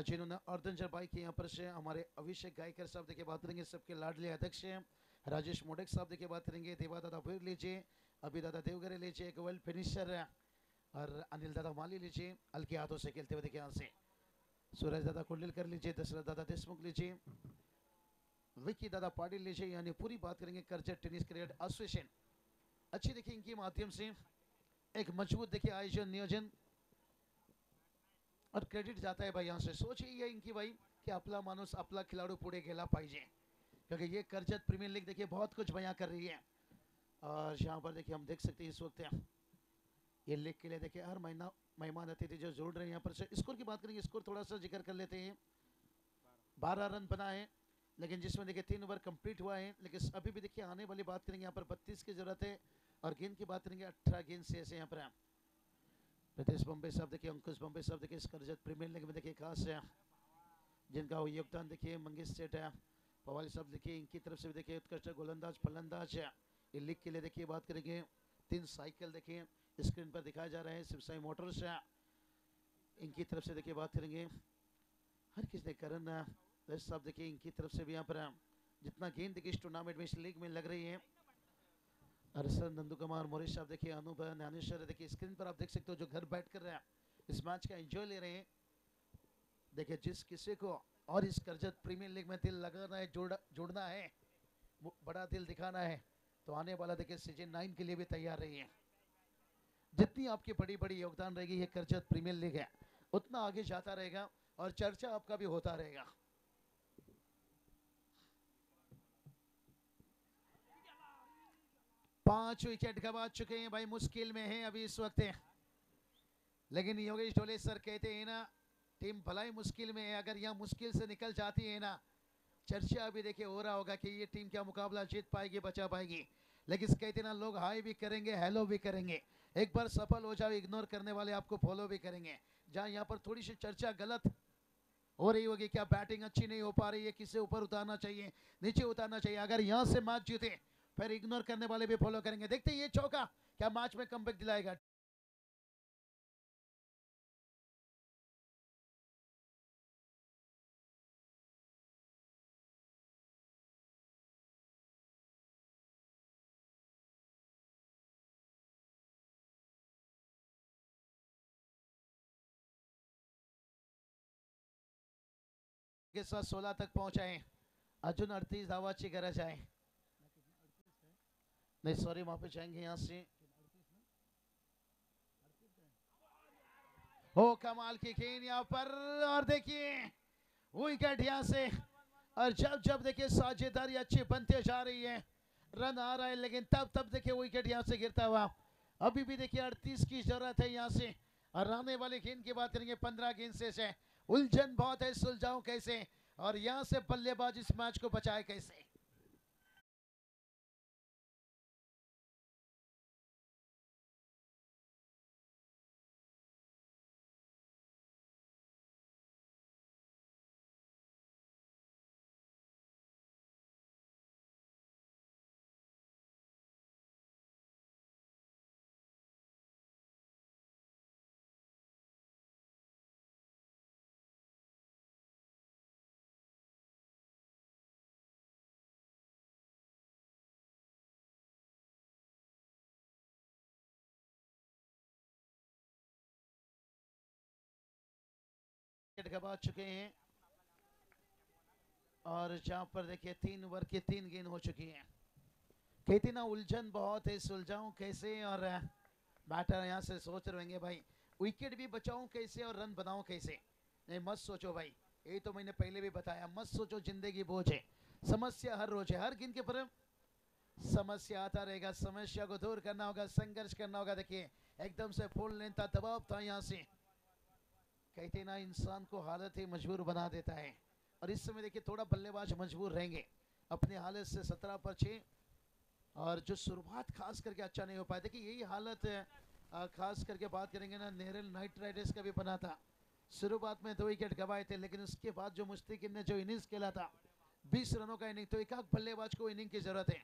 [SPEAKER 3] जिन्होंने अर्धंजर बाई के यहाँ पर से हमारे अभिषेक गायकर साहब देखिए बात करेंगे, सबके लाडले अध्यक्ष हैं। राजेश मोडक साहब देखिए बात करेंगे, देवा दादा भूर लीजिए, अभी दादा देवगरे लीजिए, एक वर्ल्ड फिनिशर और अनिल दादा माली लीजिए, हल्के हाथों से खेलते हुए देखिए यहाँ से। सूरज दादा कुंडलकर लीजिए, दशरथ दादा देशमुख लीजिए, विकी दादा पाटिल लीजिए, यानी पूरी बात करेंगे करजत टेनिस क्रिकेट एसोसिएशन। अच्छी देखिए इनके माध्यम से एक मजबूत देखिए आयोजन नियोजन और क्रेडिट जाता है भाई यहाँ से. सोच ही आहे इनकी भाई की आपला माणूस आपला खिलाडू पुढे गेला पाहिजे, क्योंकि ये कर्जत प्रीमियर लीग देखिए बहुत कुछ बयां कर रही है. और यहाँ पर देखिए हम देख सकते हैं इस वक्त ये लीग के लिए देखिए हर महीना मेहमान अतिथि जो जोड़ रहे हैं यहाँ पर से. स्कोर की बात करेंगे, स्कोर थोड़ा सा जिक्र कर लेते हैं. 12 रन बना है, लेकिन जिसमें देखिए 3 ओवर कंप्लीट हुआ है. लेकिन अभी भी देखिए आने वाली बात करेंगे यहाँ पर 32 की जरूरत है. और गेंद की बात करेंगे 18 गेंद से ऐसे यहाँ पर रितेश बम्बे साहब देखिए, अंकुश बम्बे साहब देखिए इस कर्जत प्रीमियर लीग में देखिए खास है जिनका योगदान देखिए. मंगेश सेठ है, पवाली साहब देखिए, इनकी तरफ से भी देखिए उत्कृष्ट गोलंदाज फलंदाज है. ये लीग के लिए देखिए बात करेंगे 3 साइकिल देखिए स्क्रीन पर दिखाया जा रहा है. शिव साई मोटर्स है, इनकी तरफ से देखिए बात करेंगे. हर किसी ने करण साहब देखिए, इनकी तरफ से भी यहाँ पर जितना गेंद देखिए इस टूर्नामेंट में इस लीग में लग रही है. अरसर नंदू कुमार मोरेश साहब देखिए, अनुभव ज्ञानेश्वर देखिए स्क्रीन पर आप देख सकते हो जो घर बैठ कर इस मैच का एंजॉय ले रहे हैं. देखिए जिस किसी को और इस कर्जत प्रीमियर लीग में दिल लगाना है, जोड़ना है, बड़ा दिल दिखाना है, तो आने वाला देखिए सीजन 9 के लिए भी तैयार रही है. जितनी आपकी बड़ी बड़ी योगदान रहेगी ये कर्जत प्रीमियर लीग है, उतना आगे जाता रहेगा और चर्चा आपका भी होता रहेगा. पांच विकेट गवा चुके हैं भाई, मुश्किल में है अभी इस वक्त. लेकिन योगेश ढोले सर कहते हैं ना, टीम भलाई मुश्किल में है, अगर यहाँ मुश्किल से निकल जाती है ना, चर्चा अभी देखिए हो रहा होगा कि ये टीम क्या मुकाबला जीत पाएगी, बचा पाएगी. लेकिन कहते ना लोग हाई भी करेंगे, हेलो भी करेंगे. एक बार सफल हो जाओ, इग्नोर करने वाले आपको फॉलो भी करेंगे. जहाँ यहाँ पर थोड़ी सी चर्चा गलत हो रही होगी, क्या बैटिंग अच्छी नहीं हो पा रही है, किसे ऊपर उतारना चाहिए, नीचे उतारना चाहिए, अगर यहाँ से मैच जीते फिर इग्नोर करने वाले भी फॉलो करेंगे. देखते हैं ये चौका क्या मैच में कमबैक दिलाएगा. के साथ 16 तक पहुंचाए. अजून 38 धावाची गरज आहे. नहीं सॉरी, वापस जाएंगे यहाँ से. हो कमाल की गेंद यहाँ पर, और देखिए विकेट यहाँ से. और जब जब देखिए साझेदारी अच्छी बनते जा रही है, रन आ रहा है, लेकिन तब तब देखिए विकेट यहाँ से गिरता हुआ. अभी भी देखिए 38 की जरूरत है यहाँ से. और आने वाली गेंद की बात करेंगे 15 गेंद से उलझन बहुत है, सुलझाऊं कैसे, और यहाँ से बल्लेबाज इस मैच को बचाए कैसे. गवा चुके हैं, और जहां पर देखिए 3 ओवर की 3 गेंद हो चुकी हैं. कहती ना उलझन बहुत है, सुलझाऊं कैसे, और बैटर यहाँ से सोच रहे होंगे भाई विकेट भी बचाऊं कैसे और रन बनाऊं कैसे. नहीं मत सोचो भाई, ये तो मैंने पहले भी बताया, मत सोचो, जिंदगी बोझ है, समस्या हर रोज है, हर गेंद के पर समस्या आता रहेगा. समस्या को दूर करना होगा, संघर्ष करना होगा. देखिए एकदम से फुल लेंथ दबाव था यहाँ से. कहते ना इंसान को हालत ही मजबूर बना देता है, और इस समय देखिए थोड़ा बल्लेबाज मजबूर रहेंगे अपनी हालत से 17 पर 6. और जो शुरुआत खास करके अच्छा नहीं हो पाया. देखिए यही हालत खास करके बात करेंगे ना, नेरल नाइट राइडर्स का भी बना था. शुरुआत में 2 विकेट गवाए थे, लेकिन उसके बाद जो मुश्तिकीन ने जो इनिंग्स खेला था 20 रनों का इनिंग, तो एक बल्लेबाज को इनिंग की जरूरत है.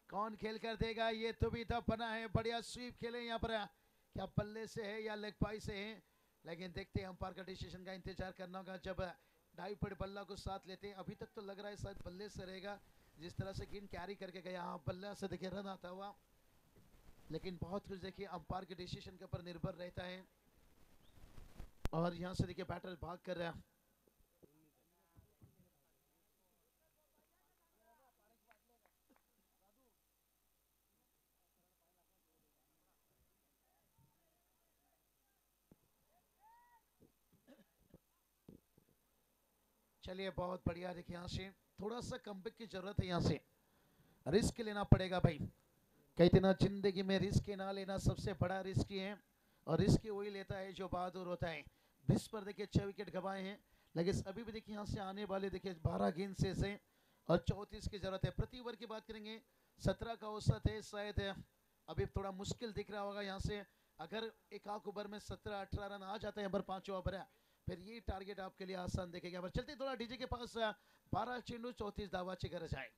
[SPEAKER 3] कौन खेल कर देगा, ये तो भी तब बना है. बढ़िया स्वीप खेले यहाँ पर, क्या बल्ले से है या लेग पाई से है, लेकिन देखते हैं अंपायर का डिसीजन का इंतजार करना होगा. जब ढाई पड़ बल्ला को साथ लेते हैं, अभी तक तो लग रहा है शायद बल्ले से रहेगा, जिस तरह से गेंद कैरी करके गया. हाँ बल्ला से देखिए रन आता हुआ, लेकिन बहुत कुछ देखिए अंपायर के डिसीजन के ऊपर निर्भर रहता है. और यहाँ से देखिए बैटर भाग कर रहा है. चलिए बहुत बढ़िया। देखिए यहाँ से थोड़ा सा कमबैक की जरूरत है, यहाँ से रिस्क लेना पड़ेगा भाई। कहते ना जिंदगी में रिस्क ना लेना सबसे बड़ा रिस्क ही है, और रिस्क वही लेता है जो बहादुर होता है। 20 पर देखिए 6 विकेट गंवाए हैं, लेकिन अभी भी देखिए यहाँ से आने वाले देखिए 12 गेंद से और 34 की जरूरत है। प्रति ओवर की बात करेंगे 17 का औसत है, शायद अभी थोड़ा मुश्किल दिख रहा होगा यहाँ से। अगर एक आख ओवर में 17-18 रन आ जाते हैं पर 5 ओवर है, फिर ये टारगेट आपके लिए आसान दिखेगा। पर चलते थोड़ा डीजे के पास 12 चेंडू 34 धावाची गरज आहे।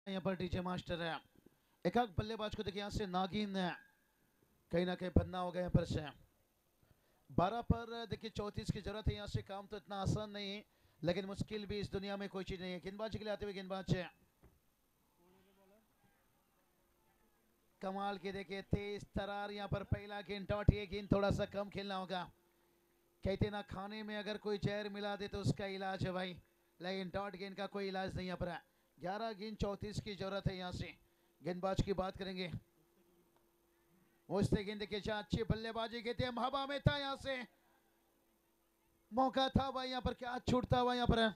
[SPEAKER 3] यहाँ पर डीजे मास्टर है, एक आख बल्लेबाज को देखिए यहाँ से नागिन है, कहीं ना कहीं बनना होगा यहाँ पर से। 12 पर देखिए 34 की जरूरत है। यहाँ से काम तो इतना आसान नहीं है, लेकिन मुश्किल भी इस दुनिया में कोई चीज नहीं है। गेंदबाजी के लिए आते हुए गेंदबाज है कमाल के, देखिए तेज तरार। यहाँ पर पहला गेंद डॉट, ये गेंद थोड़ा सा कम खेलना होगा। कहते ना खाने में अगर कोई जहर मिला दे तो उसका इलाज है भाई, लेकिन डॉट गेंद का कोई इलाज नहीं यहाँ पर। 11 गेंद 34 की जरूरत है। यहाँ से गेंदबाज की बात करेंगे, उससे गेंद देखिए अच्छी बल्लेबाजी कहते हैं, हवा में था, यहाँ से मौका था भाई, यहाँ पर क्या छूटता हुआ यहाँ पर।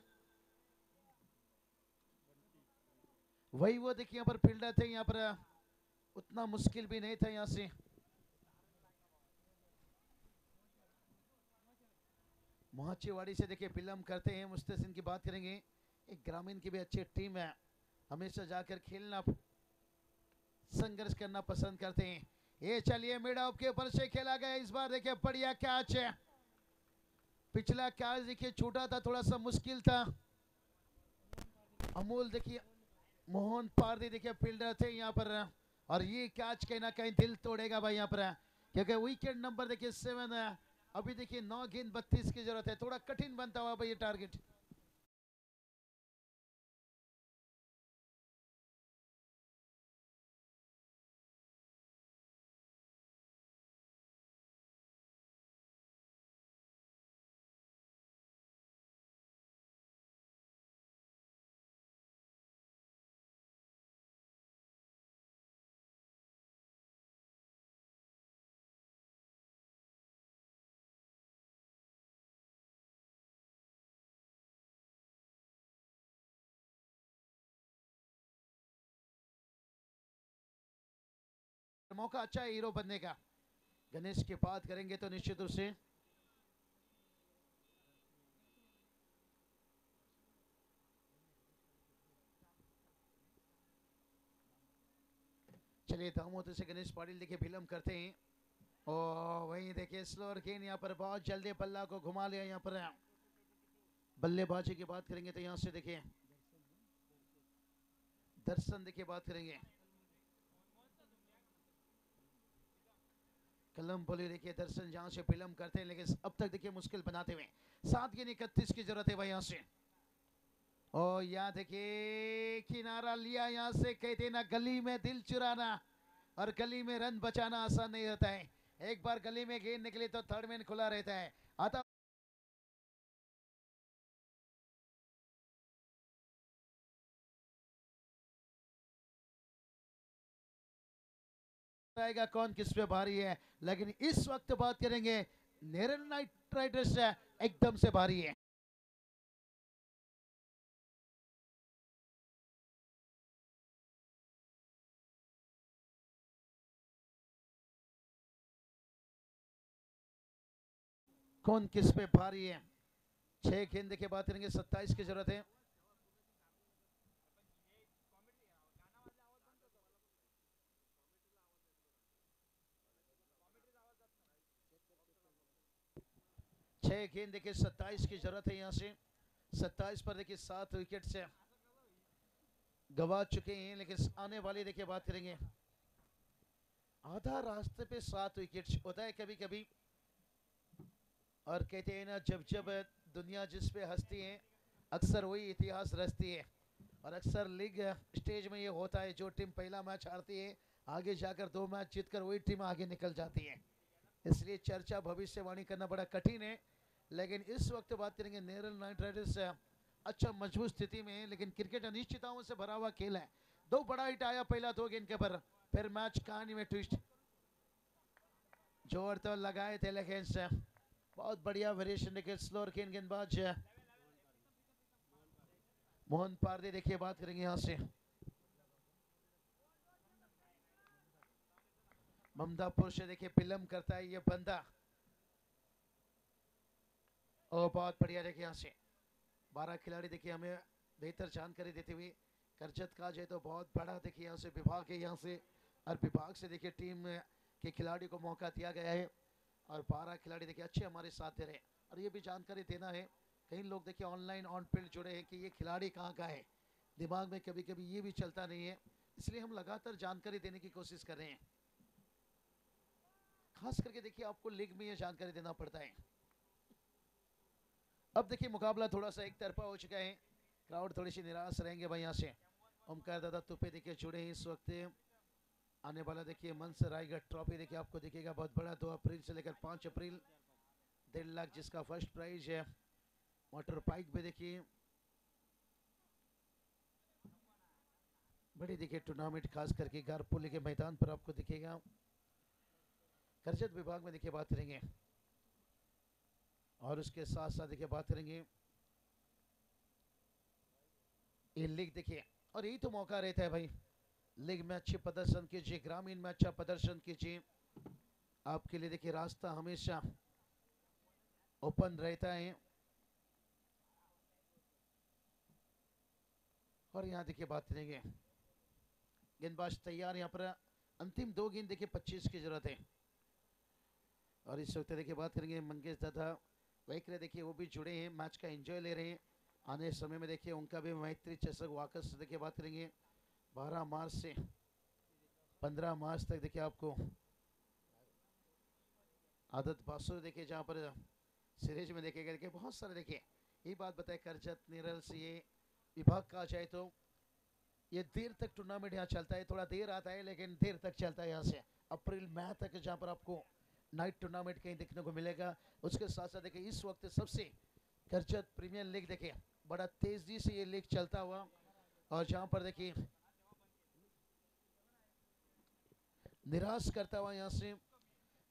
[SPEAKER 3] वही वो देखिए यहाँ पर फील्डर थे, यहाँ पर उतना मुश्किल भी नहीं था। यहाँ से मोहाचीवाड़ी से देखिए फिल्म करते हैं, मुस्तसिन की बात करेंगे। एक ग्रामीण की भी अच्छी टीम है, हमेशा जाकर खेलना संघर्ष करना पसंद करते हैं। ये चलिए मिड ऑफ के ऊपर से खेला गया, इस बार देखिए बढ़िया कैच है। पिछला कैच देखिए छूटा था, थोड़ा सा मुश्किल था। अमूल देखिए मोहन पारदी देखिए फील्डर थे यहाँ पर, और ये कैच कहीं ना कहीं दिल तोड़ेगा भाई यहाँ पर, क्योंकि विकेट नंबर देखिए 7 है। अभी देखिए 9 गेंद 32 की जरूरत है, थोड़ा कठिन बनता हुआ भाई ये टारगेट। मौका अच्छा है हीरो बनने का। गणेश की बात करेंगे तो निश्चित रूप से चलिए दामोदर से गणेश पाटिल देखिए फिल्म करते हैं, और वहीं देखिए स्लोअर गेंद यहाँ पर बहुत जल्दी बल्ला को घुमा लिया। यहाँ पर बल्लेबाजी की बात करेंगे तो यहाँ से देखिए दर्शन देखिए बात करेंगे, कलम बोली देखिए दर्शन जहां से फिल्म करते हैं, लेकिन अब तक देखिए मुश्किल बनाते हुए 7 गेंद 31 की जरूरत है भाई यहाँ से। और यहाँ देखिए किनारा लिया, यहाँ से कहते ना गली में दिल चुराना और गली में रन बचाना आसान नहीं रहता है। एक बार गली में गेंद निकले तो थर्ड मैन खुला रहता है। आता आएगा कौन किस पे भारी है, लेकिन इस वक्त बात करेंगे नेरल नाइट राइडर्स एकदम से भारी है। कौन किस पे भारी है। 6 गेंद के बात करेंगे 27 की जरूरत है। छह गेंद देखिए 27 की जरूरत है। यहाँ से 27 पर देखिए 7 विकेट से गवा चुके हैं, लेकिन आने वाली देखिए बात करेंगे आधा रास्ते पे 7 विकेट होता है कभी कभी, और कहते हैं ना, जब जब दुनिया जिस पे हंसती है अक्सर वही इतिहास रचती है। और अक्सर लीग स्टेज में ये होता है, जो टीम पहला मैच हारती है आगे जाकर 2 मैच जीतकर वही टीम आगे निकल जाती है। इसलिए चर्चा भविष्यवाणी करना बड़ा कठिन है। लेकिन इस वक्त बात करेंगे नेरल नाइट राइडर्स अच्छा मजबूत स्थिति में है, लेकिन क्रिकेट अनिश्चितताओं से भरा हुआ खेल है। 2 बड़ा हिट आया पहला 2 गेंद के पर, फिर मैच कहानी में ट्विस्ट। जोर तो लगाए थे लेकिन बहुत बढ़िया वेरिएशन देखिए स्लोअर गेंदबाज मोहन पारदे। देखिए बात करेंगे यहाँ से ममदापुर से, देखिए फिल्म करता है ये बंदा। और बहुत बढ़िया देखिए यहाँ से 12 खिलाड़ी देखिए हमें बेहतर जानकारी देते हुए। करजत का जो तो बहुत बड़ा देखिए यहाँ से विभाग है, यहाँ से और विभाग से देखिए टीम के खिलाड़ी को मौका दिया गया है। और 12 खिलाड़ी देखिए अच्छे हमारे साथ दे रहे हैं। और ये भी जानकारी देना है, कई लोग देखिए ऑनलाइन ऑन फील्ड जुड़े हैं कि ये खिलाड़ी कहाँ का है, दिमाग में कभी कभी ये भी चलता नहीं है, इसलिए हम लगातार जानकारी देने की कोशिश कर रहे हैं। खास करके देखिए आपको लीग में ये जानकारी देना पड़ता है। अब देखिए मुकाबला थोड़ा सा एक तरफा हो चुका है, क्राउड थोड़ी सी निराश रहेंगे भाई। यहाँ से ओमकार दादा तुपे देखिए जुड़े हैं इस वक्त। आने वाला देखिए मंच रायगढ़ ट्रॉफी देखिए आपको दिखेगा बहुत बड़ा, 2 अप्रैल से लेकर 5 अप्रैल 1.5 लाख जिसका फर्स्ट प्राइज है। मोटर बाइक पे देखिए बड़ी देखिए टूर्नामेंट खास करके गारपुली के मैदान पर आपको दिखेगा। करजत विभाग में देखिए बात करेंगे, और उसके साथ साथ देखिए बात करेंगे ये लीग देखिए। और यही तो मौका रहता है भाई, लीग में अच्छे प्रदर्शन कीजिए, ग्रामीण में अच्छा प्रदर्शन कीजिए, आपके लिए देखिए रास्ता हमेशा ओपन रहता है। और यहाँ देखिए बात करेंगे गेंदबाज तैयार, यहाँ पर अंतिम 2 गेंद देखिए 25 की जरूरत है। और इस वक्त देखिए बात करेंगे मंगेश दादा वैकरे, देखिए वो भी जुड़े हैं, मैच का एंजॉय ले रहे हैं। आने समय में देखिए उनका भी मैत्री चषक वाकस देखिए बात करेंगे 12 मार्च से 15 मार्च तक देखिए आपको आदत बासुर देखिए जहाँ पर सीरीज में देखेगा। देखिए बहुत सारे देखिए ये बात बताए करजत निरल से ये विभाग कहा जाए तो ये देर तक टूर्नामेंट यहाँ चलता है, थोड़ा देर आता है लेकिन देर तक चलता है। यहाँ से अप्रैल मई तक जहाँ पर आपको नाइट टूर्नामेंट कहीं देखने को मिलेगा। उसके साथ साथ देखिए इस वक्त सबसे करजत प्रीमियर लीग देखिए बड़ा तेजी से ये लीग चलता हुआ, और जहाँ पर देखिए निराश करता हुआ यहाँ से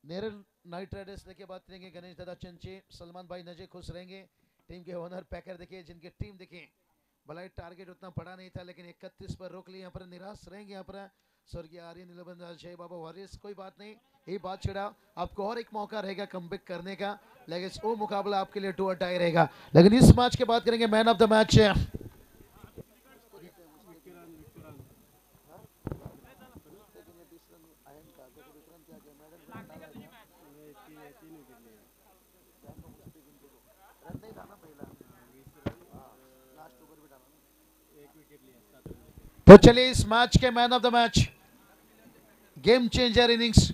[SPEAKER 3] नेरल नाइट राइडर्स देखिए बात करेंगे गणेश दादा चंचे, सलमान भाई नजे खुश रहेंगे। टीम के ओनर पैकर देखिए जिनके टीम देखिए भलाई टारगेट उतना बड़ा नहीं था लेकिन 31 पर रोक लिया, यहाँ पर निराश रहेंगे। यहाँ पर स्वर्गीय आर्य नीलबंध जय बाबा वॉरियर्स, कोई बात नहीं, ये बात छिड़ा आपको और एक मौका रहेगा कमबैक करने का, लेकिन वो मुकाबला आपके लिए डू और डाई रहेगा। लेकिन इस मैच के बात करेंगे मैन ऑफ द मैच तो चलिए इस मैच के man of the match game changer innings